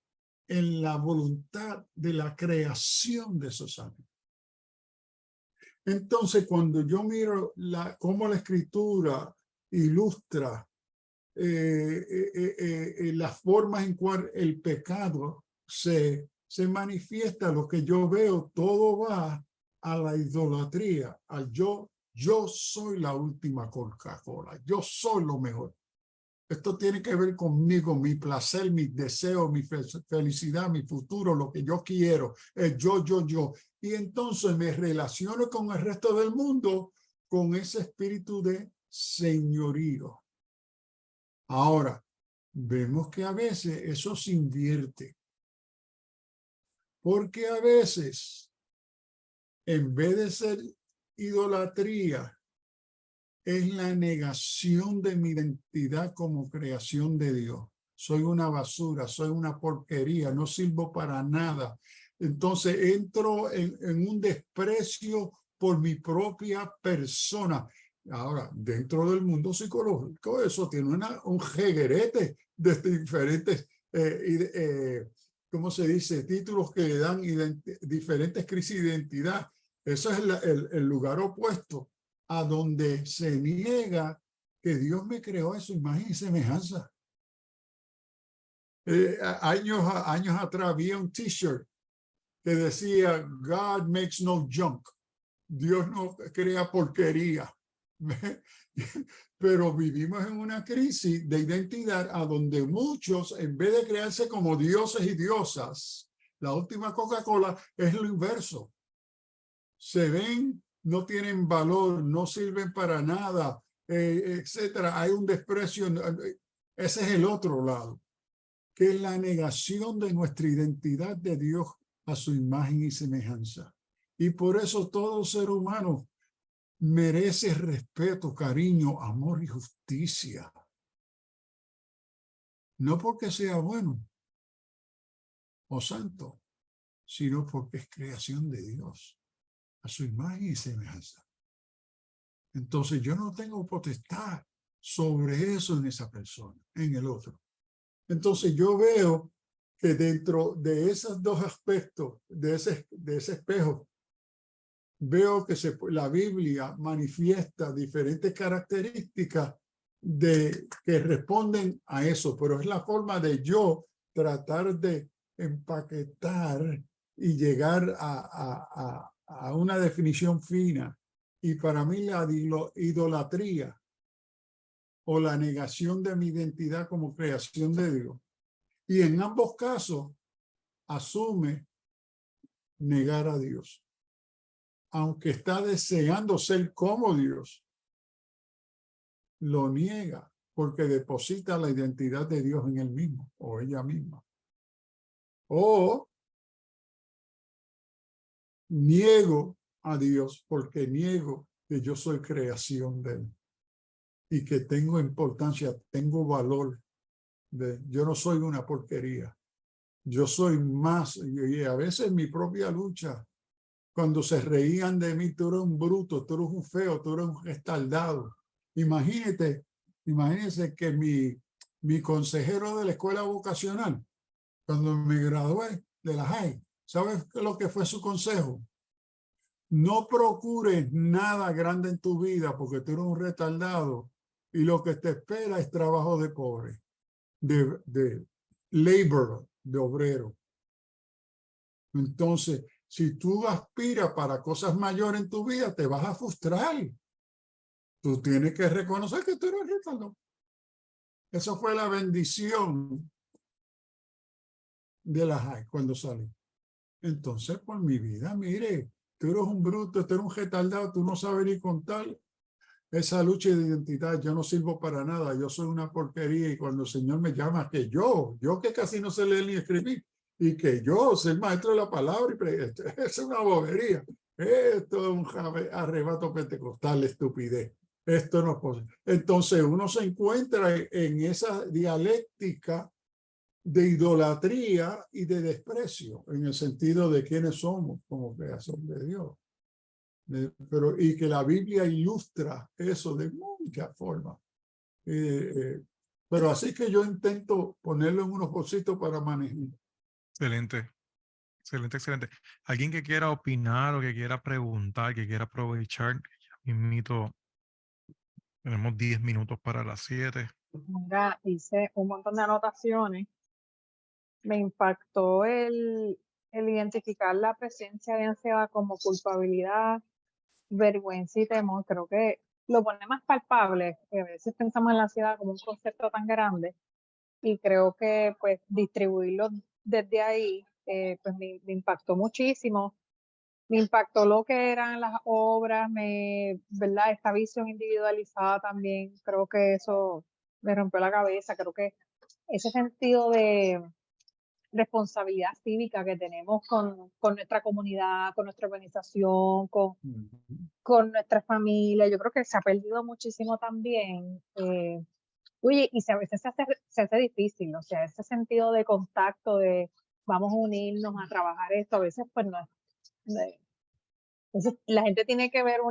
en la voluntad de la creación de esos ángeles. Entonces, cuando yo miro cómo la Escritura ilustra las formas en cual el pecado se manifiesta, lo que yo veo, todo va a la idolatría, al yo soy la última Coca-Cola, yo soy lo mejor. Esto tiene que ver conmigo, mi placer, mis deseos, mi felicidad, mi futuro, lo que yo quiero, es yo. Y entonces me relaciono con el resto del mundo con ese espíritu de señorío. Ahora, vemos que a veces eso se invierte. Porque a veces, en vez de ser idolatría, es la negación de mi identidad como creación de Dios. Soy una basura, soy una porquería, no sirvo para nada. Entonces entro en un desprecio por mi propia persona. Ahora, dentro del mundo psicológico, eso tiene un jeguerete de diferentes, ¿cómo se dice? Títulos que le dan diferentes crisis de identidad. Eso es el lugar opuesto a donde se niega que Dios me creó a su imagen y semejanza. Años atrás había un t-shirt que decía God makes no junk. Dios no crea porquería. Pero vivimos en una crisis de identidad a donde muchos, en vez de crearse como dioses y diosas, la última Coca-Cola es lo inverso. Se ven, no tienen valor, no sirven para nada, etcétera. Hay un desprecio. Ese es el otro lado, que es la negación de nuestra identidad de Dios a su imagen y semejanza. Y por eso todo ser humano merece respeto, cariño, amor y justicia. No porque sea bueno o santo, sino porque es creación de Dios, a su imagen y semejanza. Entonces yo no tengo potestad sobre eso en esa persona, en el otro. Entonces yo veo que dentro de esos dos aspectos, de ese espejo, veo que la Biblia manifiesta diferentes características que responden a eso, pero es la forma de yo tratar de empaquetar y llegar a una definición fina. Y para mí la idolatría o la negación de mi identidad como creación de Dios. Y en ambos casos asume negar a Dios. Aunque está deseando ser como Dios, lo niega porque deposita la identidad de Dios en él mismo o ella misma. O niego a Dios porque niego que yo soy creación de él y que tengo importancia, tengo valor. Yo no soy una porquería. Yo soy más, y a veces mi propia lucha, cuando se reían de mí, tú eres un bruto, tú eres un feo, tú eres un estaldado. Imagínense que mi consejero de la escuela vocacional, cuando me gradué de la high, ¿sabes lo que fue su consejo? No procures nada grande en tu vida porque tú eres un retardado y lo que te espera es trabajo de pobre, de labor, de obrero. Entonces, si tú aspiras para cosas mayores en tu vida, te vas a frustrar. Tú tienes que reconocer que tú eres retardado. Eso fue la bendición de la high cuando salí. Entonces, por mi vida, mire, tú eres un bruto, tú eres un retardado, tú no sabes ni contar. Esa lucha de identidad, yo no sirvo para nada, yo soy una porquería y cuando el Señor me llama, que yo que casi no sé leer ni escribir, y que yo soy el maestro de la palabra, es una bobería. Esto es un arrebato pentecostal, estupidez. Esto no es posible. Entonces uno se encuentra en esa dialéctica de idolatría y de desprecio, en el sentido de quiénes somos como creación de Dios. Y que la Biblia ilustra eso de muchas formas. Pero así que yo intento ponerlo en unos bolsitos para manejar. Excelente, excelente, excelente. Alguien que quiera opinar o que quiera preguntar, que quiera aprovechar, invito. Tenemos 10 minutos para las 7. Mira, hice un montón de anotaciones. Me impactó el identificar la presencia de ansiedad como culpabilidad, vergüenza y temor. Creo que lo pone más palpable, que a veces pensamos en la ansiedad como un concepto tan grande y creo que pues distribuirlo desde ahí pues me impactó muchísimo. Me impactó lo que eran las obras, ¿verdad? Esta visión individualizada también, creo que eso me rompió la cabeza. Creo que ese sentido de responsabilidad cívica que tenemos con nuestra comunidad, con nuestra organización, con nuestra familia, yo creo que se ha perdido muchísimo también. Oye, y a veces se hace difícil, o sea, ese sentido de contacto, de vamos a unirnos a trabajar esto, a veces pues no es. Entonces, la gente tiene que ver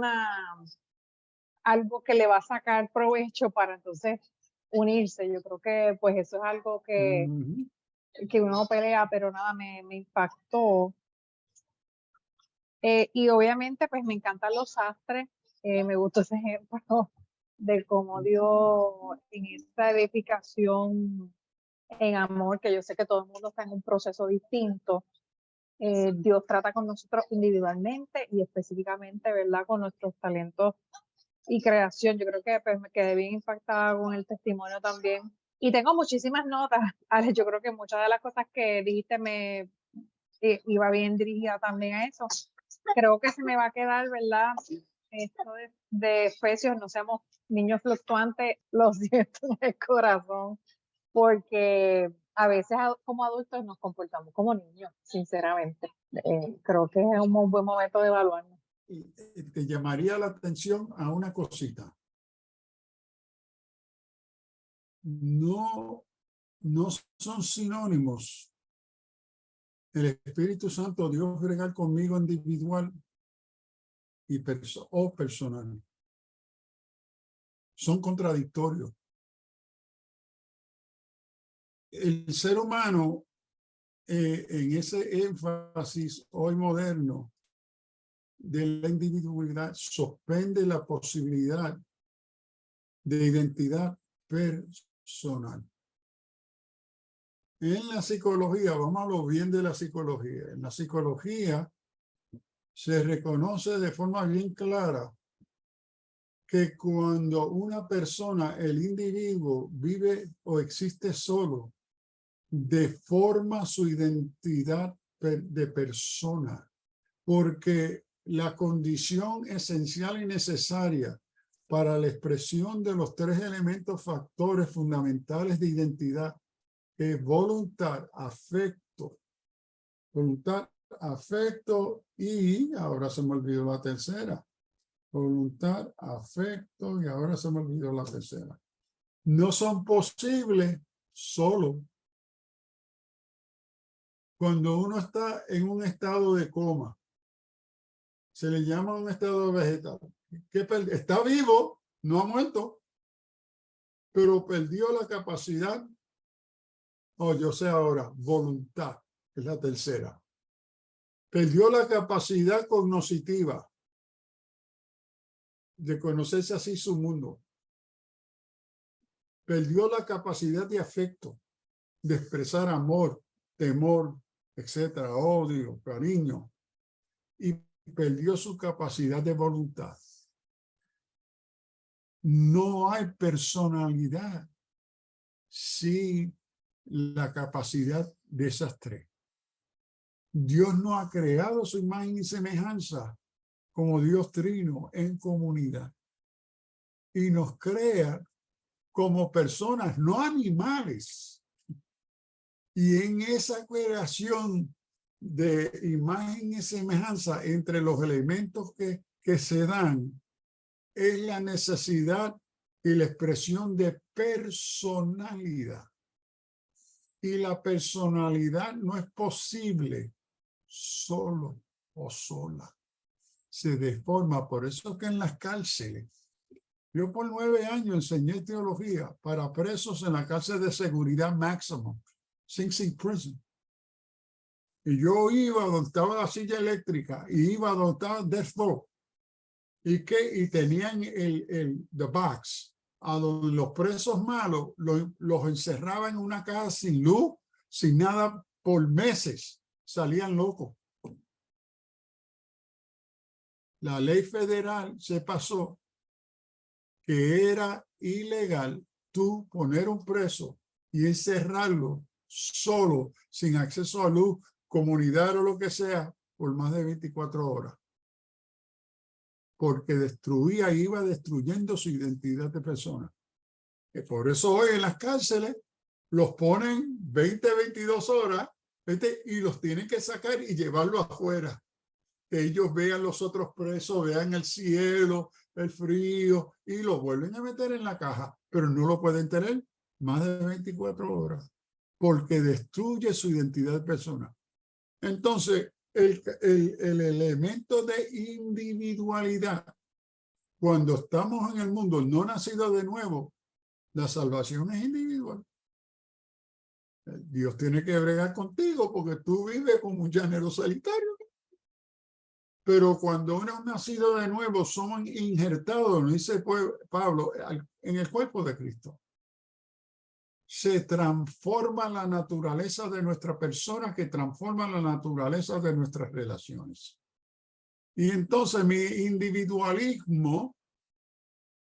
algo que le va a sacar provecho para entonces unirse. Yo creo que pues eso es algo que uno pelea, pero nada, me impactó. Y obviamente pues me encantan los sastres. Me gustó ese ejemplo de cómo Dios en esta edificación en amor, que yo sé que todo el mundo está en un proceso distinto. Dios trata con nosotros individualmente y específicamente, ¿verdad?, con nuestros talentos y creación. Yo creo que pues, me quedé bien impactada con el testimonio también. Y tengo muchísimas notas, Alex. Yo creo que muchas de las cosas que dijiste me iba bien dirigida también a eso. Creo que se me va a quedar, ¿verdad?, esto de Efesios, no seamos niños fluctuantes, lo siento en el corazón, porque a veces como adultos nos comportamos como niños, sinceramente. Creo que es un buen momento de evaluarnos. Te llamaría la atención a una cosita. No son sinónimos el Espíritu Santo, Dios bregar conmigo individual y personal. Son contradictorios. El ser humano, en ese énfasis hoy moderno de la individualidad, suspende la posibilidad de identidad personal. En la psicología, vamos a lo bien de la psicología. En la psicología se reconoce de forma bien clara que cuando una persona, el individuo, vive o existe solo, deforma su identidad de persona, porque la condición esencial y necesaria para la expresión de los tres elementos factores fundamentales de identidad es voluntad, afecto y ahora se me olvidó la tercera. Voluntad, afecto y ahora se me olvidó la tercera. No son posibles solo cuando uno está en un estado de coma. Se le llama un estado vegetal. Está vivo, no ha muerto, pero perdió la capacidad, yo sé ahora, voluntad, es la tercera. Perdió la capacidad cognitiva de conocerse así su mundo. Perdió la capacidad de afecto, de expresar amor, temor, etcétera, odio, cariño, y perdió su capacidad de voluntad. No hay personalidad sin la capacidad de esas tres. Dios no ha creado su imagen y semejanza como Dios trino en comunidad y nos crea como personas, no animales. Y en esa creación de imagen y semejanza entre los elementos que se dan es la necesidad y la expresión de personalidad. Y la personalidad no es posible solo o sola. Se deforma. Por eso que en las cárceles, yo por 9 años enseñé teología para presos en la cárcel de seguridad máxima, Sing Sing Prison. Y yo iba donde estaba la silla eléctrica y iba donde estaba Death Row. Y tenían the box, a donde los presos malos los encerraban en una caja sin luz, sin nada, por meses. Salían locos. La ley federal se pasó que era ilegal tú poner un preso y encerrarlo solo, sin acceso a luz, comunidad o lo que sea, por más de 24 horas. Porque destruía, iba destruyendo su identidad de persona. Y por eso hoy en las cárceles los ponen 20, 22 horas, y los tienen que sacar y llevarlo afuera. Que ellos vean los otros presos, vean el cielo, el frío, y lo vuelven a meter en la caja, pero no lo pueden tener más de 24 horas, porque destruye su identidad de persona. Entonces, el elemento de individualidad, cuando estamos en el mundo no nacido de nuevo, la salvación es individual. Dios tiene que bregar contigo porque tú vives como un llanero solitario. Pero cuando uno es nacido de nuevo, somos injertados, dice Pablo, en el cuerpo de Cristo. Se transforma la naturaleza de nuestra persona, que transforma la naturaleza de nuestras relaciones. Y entonces mi individualismo,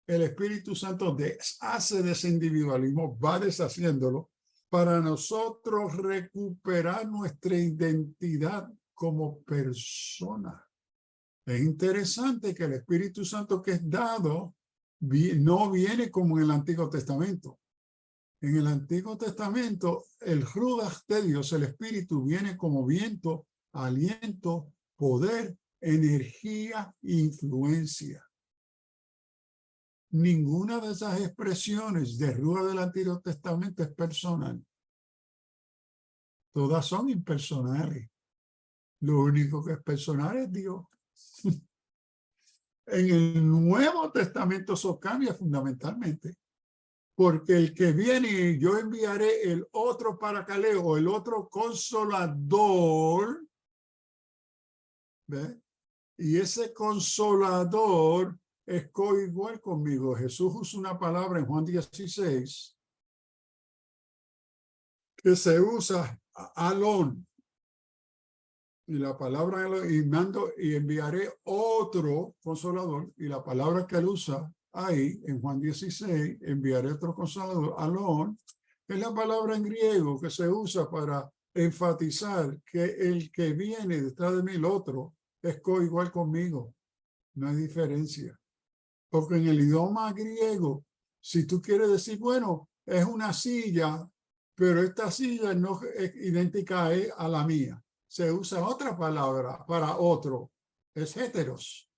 el Espíritu Santo deshace de ese individualismo, va deshaciéndolo, para nosotros recuperar nuestra identidad como persona. Es interesante que el Espíritu Santo que es dado no viene como en el Antiguo Testamento. En el Antiguo Testamento, el Ruach de Dios, el Espíritu, viene como viento, aliento, poder, energía e influencia. Ninguna de esas expresiones de Ruach del Antiguo Testamento es personal. Todas son impersonales. Lo único que es personal es Dios. En el Nuevo Testamento eso cambia fundamentalmente, porque el que viene y yo enviaré el otro paracaleo, el otro consolador, ¿ve? Y ese consolador es coigual conmigo. Jesús usa una palabra en Juan 16 que se usa alón. Y la palabra y enviaré otro consolador, y la palabra que él usa ahí en Juan 16, enviaré otro consolador, alon, es la palabra en griego que se usa para enfatizar que el que viene detrás de mí, el otro, es igual conmigo. No hay diferencia. Porque en el idioma griego, si tú quieres decir, bueno, es una silla, pero esta silla no es idéntica a la mía. Se usa otra palabra para otro. Es heteros.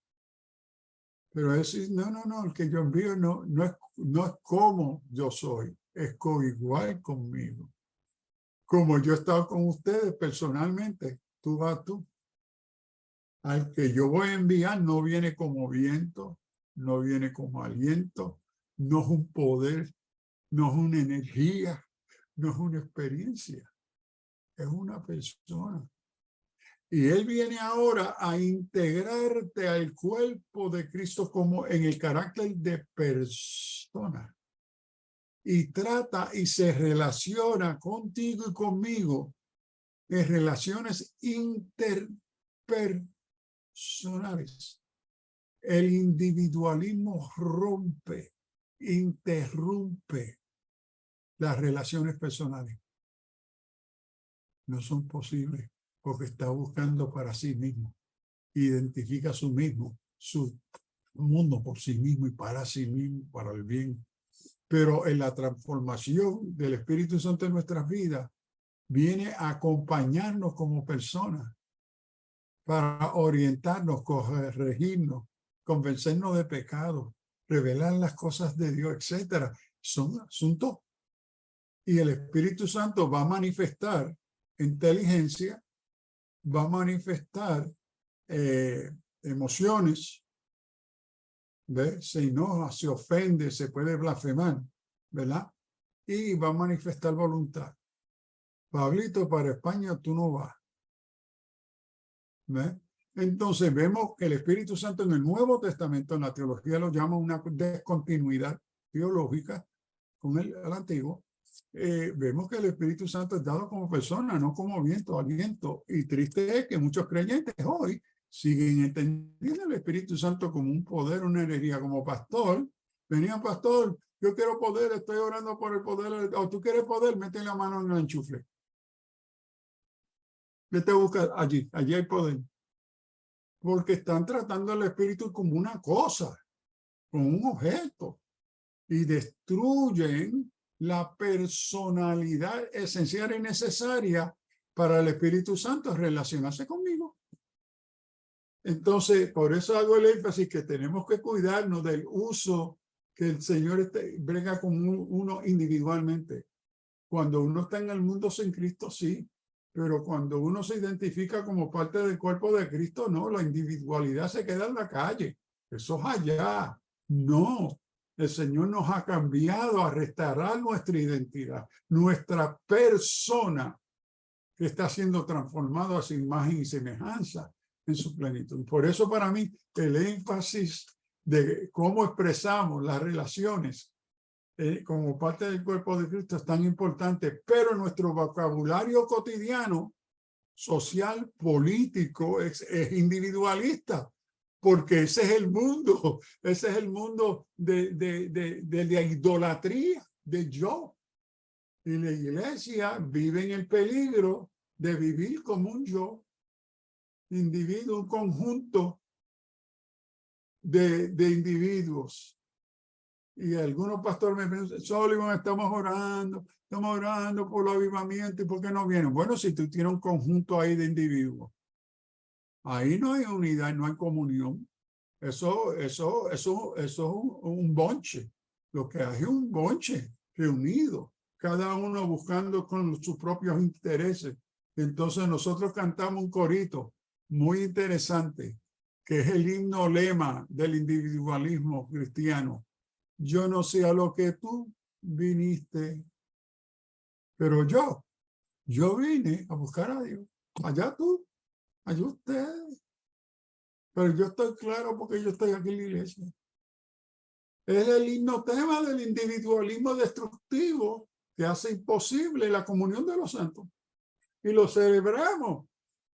Pero es, no, el que yo envío no es como yo soy. Es igual conmigo. Como yo he estado con ustedes personalmente, tú vas tú. Al que yo voy a enviar no viene como viento, no viene como aliento, no es un poder, no es una energía, no es una experiencia, es una persona. Y él viene ahora a integrarte al cuerpo de Cristo como en el carácter de persona. Y trata y se relaciona contigo y conmigo en relaciones interpersonales. El individualismo rompe, interrumpe las relaciones personales. No son posibles porque está buscando para sí mismo. Identifica su mundo por sí mismo y para sí mismo, para el bien. Pero en la transformación del Espíritu Santo en nuestras vidas, viene a acompañarnos como personas para orientarnos, corregirnos, convencernos de pecado, revelar las cosas de Dios, etcétera. Son asuntos. Y el Espíritu Santo va a manifestar inteligencia, va a manifestar emociones, ¿ves? Se enoja, se ofende, se puede blasfemar, ¿verdad? Y va a manifestar voluntad. Pablito, para España tú no vas. ¿Ves? Entonces vemos que el Espíritu Santo en el Nuevo Testamento, en la teología lo llama una descontinuidad teológica con el Antiguo. Vemos que el Espíritu Santo es dado como persona, no como viento, aliento. Y triste es que muchos creyentes hoy siguen entendiendo el Espíritu Santo como un poder, una energía, como pastor. Venía pastor, yo quiero poder, estoy orando por el poder, o tú quieres poder, mete la mano en el enchufle. Vete a buscar allí hay poder. Porque están tratando al Espíritu como una cosa, como un objeto, y destruyen la personalidad esencial y necesaria para el Espíritu Santo relacionarse conmigo. Entonces, por eso hago el énfasis que tenemos que cuidarnos del uso que el Señor brega con uno individualmente. Cuando uno está en el mundo sin Cristo, sí. Pero cuando uno se identifica como parte del cuerpo de Cristo, no, la individualidad se queda en la calle. Eso es allá. No, el Señor nos ha cambiado a restaurar nuestra identidad, nuestra persona que está siendo transformada a su imagen y semejanza en su plenitud. Por eso para mí el énfasis de cómo expresamos las relaciones como parte del cuerpo de Cristo es tan importante, pero nuestro vocabulario cotidiano, social, político, es individualista, porque ese es el mundo de la idolatría, de yo. Y la iglesia vive en el peligro de vivir como un yo, individuo, un conjunto de individuos. Y algunos pastores me dicen, Sullivan, estamos orando por el avivamiento, ¿y por qué no vienen? Bueno, si tú tienes un conjunto ahí de individuos, ahí no hay unidad, no hay comunión. Eso es un bonche. Lo que hay es un bonche reunido, cada uno buscando con sus propios intereses. Entonces nosotros cantamos un corito muy interesante, que es el himno lema del individualismo cristiano. Yo no sé a lo que tú viniste, pero yo vine a buscar a Dios. Allá tú, allá ustedes. Pero yo estoy claro porque yo estoy aquí en la iglesia. Es el himno tema del individualismo destructivo que hace imposible la comunión de los santos. Y lo celebramos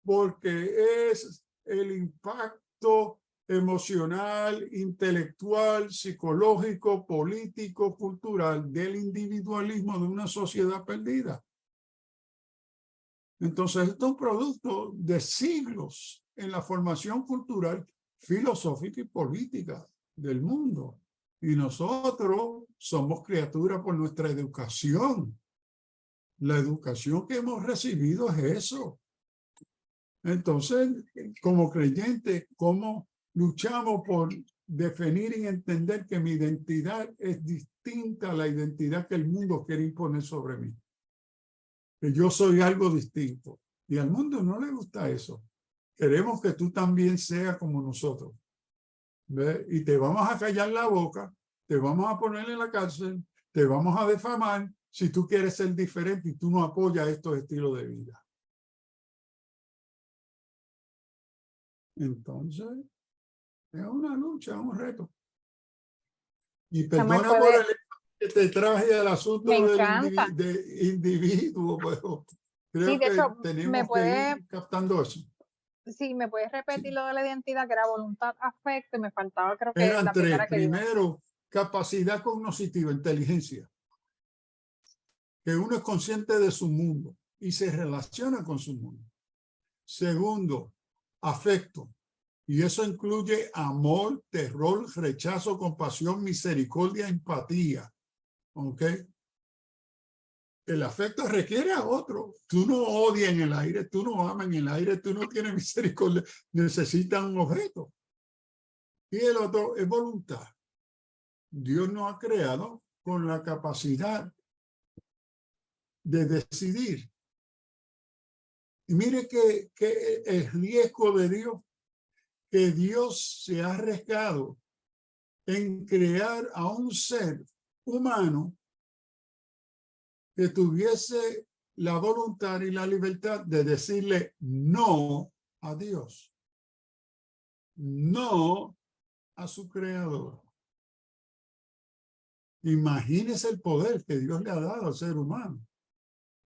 porque es el impacto emocional, intelectual, psicológico, político, cultural del individualismo de una sociedad perdida. Entonces, esto es un producto de siglos en la formación cultural, filosófica y política del mundo. Y nosotros somos criaturas por nuestra educación. La educación que hemos recibido es eso. Entonces, como creyentes, ¿cómo luchamos por definir y entender que mi identidad es distinta a la identidad que el mundo quiere imponer sobre mí? Que yo soy algo distinto. Y al mundo no le gusta eso. Queremos que tú también seas como nosotros. ¿Ve? Y te vamos a callar la boca, te vamos a poner en la cárcel, te vamos a defamar si tú quieres ser diferente y tú no apoyas estos estilos de vida. Entonces, es una lucha, un reto. Y perdona por el que te traje al asunto del individuo, pero creo sí, de hecho, que tenemos que ir captando eso. Sí, ¿me puedes repetir lo de la identidad, que era voluntad, afecto? Y me faltaba, creo que Eran la tres. primera que Primero, capacidad cognitiva, inteligencia. Que uno es consciente de su mundo y se relaciona con su mundo. Segundo, afecto. Y eso incluye amor, terror, rechazo, compasión, misericordia, empatía. ¿Ok? El afecto requiere a otro. Tú no odias en el aire, tú no amas en el aire, tú no tienes misericordia. Necesitas un objeto. Y el otro es voluntad. Dios nos ha creado con la capacidad de decidir. Y mire que el riesgo de Dios, que Dios se ha arriesgado en crear a un ser humano que tuviese la voluntad y la libertad de decirle no a Dios, no a su creador. Imagínese el poder que Dios le ha dado al ser humano.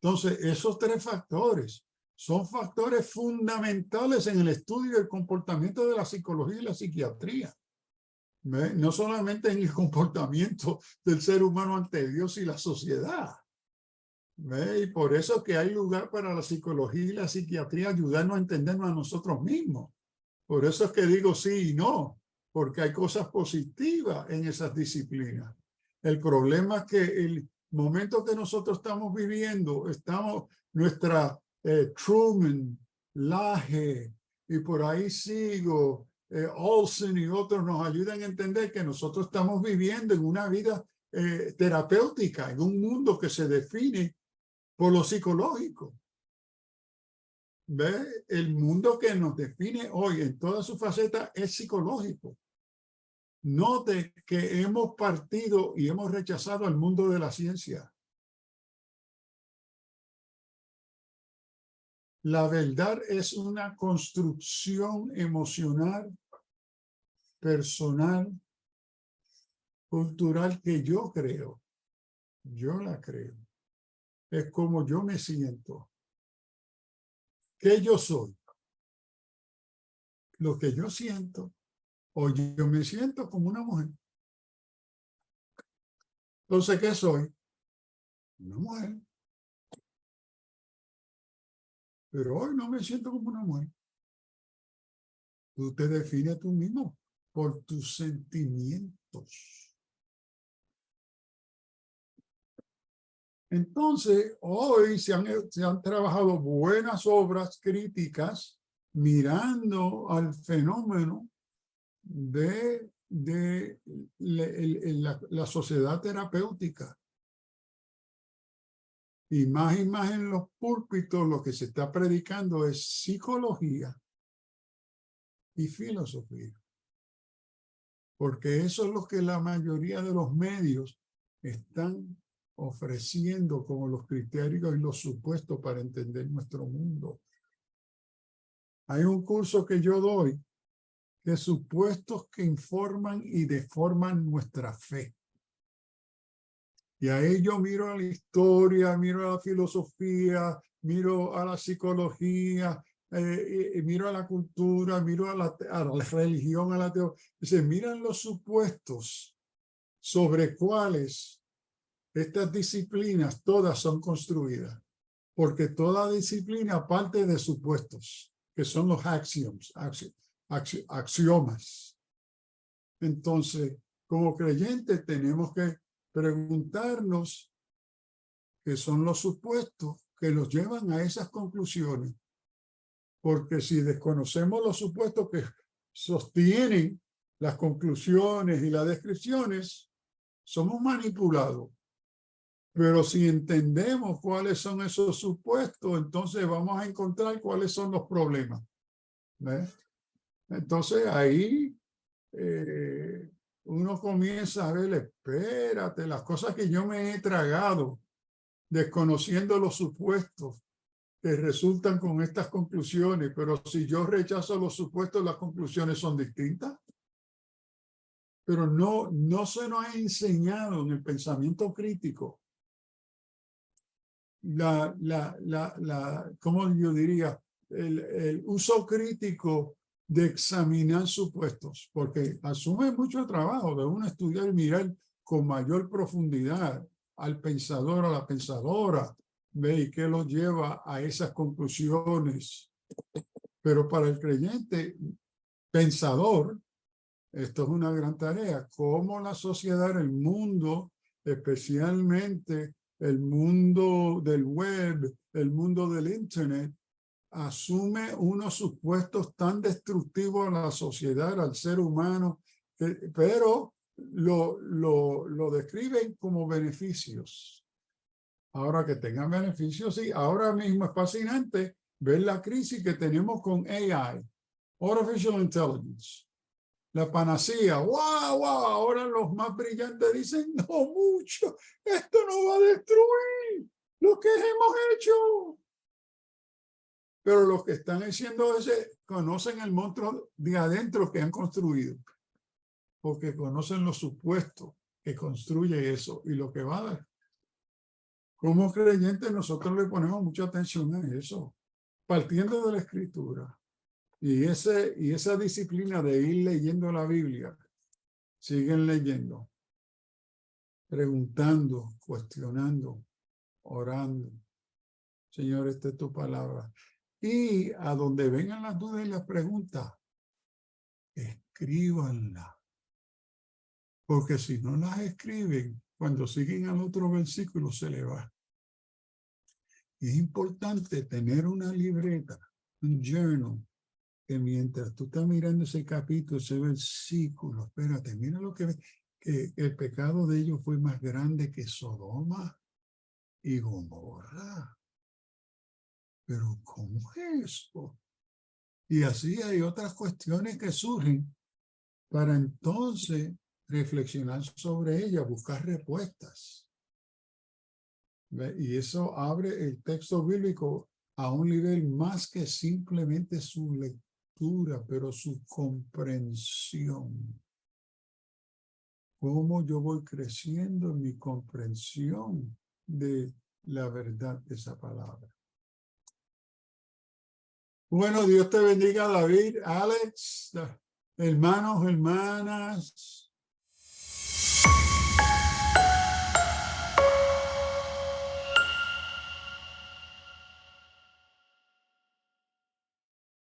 Entonces, esos tres factores son factores fundamentales en el estudio del comportamiento de la psicología y la psiquiatría. ¿Ve? No solamente en el comportamiento del ser humano ante Dios y la sociedad. ¿Ve? Y por eso es que hay lugar para la psicología y la psiquiatría ayudarnos a entendernos a nosotros mismos. Por eso es que digo sí y no, porque hay cosas positivas en esas disciplinas. El problema es que el momento que nosotros estamos viviendo, nuestra Truman, Laje, y por ahí sigo, Olsen y otros nos ayudan a entender que nosotros estamos viviendo en una vida terapéutica, en un mundo que se define por lo psicológico. ¿Ve? El mundo que nos define hoy en toda su faceta es psicológico. Note que hemos partido y hemos rechazado al mundo de la ciencia. La verdad es una construcción emocional, personal, cultural que yo creo. Yo la creo. Es como yo me siento. ¿Qué yo soy? Lo que yo siento. O yo me siento como una mujer. Entonces, ¿qué soy? Una mujer. Pero hoy no me siento como una mujer. Tú te defines tú mismo por tus sentimientos. Entonces, hoy se han trabajado buenas obras críticas mirando al fenómeno de la sociedad terapéutica. Y más en los púlpitos lo que se está predicando es psicología y filosofía. Porque eso es lo que la mayoría de los medios están ofreciendo como los criterios y los supuestos para entender nuestro mundo. Hay un curso que yo doy de supuestos que informan y deforman nuestra fe. Y ahí yo miro a la historia, miro a la filosofía, miro a la psicología, miro a la cultura, miro a la religión, a la teología. Dice, miran los supuestos sobre cuáles estas disciplinas todas son construidas. Porque toda disciplina parte de supuestos, que son los axiomas. Entonces, como creyentes tenemos que preguntarnos qué son los supuestos que nos llevan a esas conclusiones. Porque si desconocemos los supuestos que sostienen las conclusiones y las descripciones, somos manipulados. Pero si entendemos cuáles son esos supuestos, entonces vamos a encontrar cuáles son los problemas. ¿Ves? Entonces ahí uno comienza a ver, espérate, las cosas que yo me he tragado, desconociendo los supuestos que resultan con estas conclusiones, pero si yo rechazo los supuestos, las conclusiones son distintas. Pero no se nos ha enseñado en el pensamiento crítico ¿cómo yo diría? El uso crítico de examinar supuestos, porque asume mucho trabajo de uno estudiar y mirar con mayor profundidad al pensador, a la pensadora, ve y qué lo lleva a esas conclusiones. Pero para el creyente pensador, esto es una gran tarea. Cómo la sociedad, el mundo, especialmente el mundo del web, el mundo del internet, asume unos supuestos tan destructivos a la sociedad, al ser humano, pero lo describen como beneficios. Ahora que tengan beneficios, sí. Ahora mismo es fascinante ver la crisis que tenemos con AI, Artificial Intelligence. La panacea, wow, ahora los más brillantes dicen, no mucho, esto no va a destruir lo que hemos hecho. Pero los que están haciendo ese conocen el monstruo de adentro que han construido, porque conocen los supuestos que construye eso y lo que va a dar. Como creyentes nosotros le ponemos mucha atención a eso, partiendo de la Escritura. Y esa disciplina de ir leyendo la Biblia, siguen leyendo, preguntando, cuestionando, orando. Señor, esta es tu palabra. Y a donde vengan las dudas y las preguntas, escríbanlas. Porque si no las escriben, cuando siguen al otro versículo se le va. Es importante tener una libreta, un journal, que mientras tú estás mirando ese capítulo, ese versículo, espérate, mira lo que el pecado de ellos fue más grande que Sodoma y Gomorra. Pero ¿cómo es eso? Y así hay otras cuestiones que surgen para entonces reflexionar sobre ellas, buscar respuestas. Y eso abre el texto bíblico a un nivel más que simplemente su lectura, pero su comprensión. Cómo yo voy creciendo en mi comprensión de la verdad de esa palabra. Bueno, Dios te bendiga, David, Alex, hermanos, hermanas.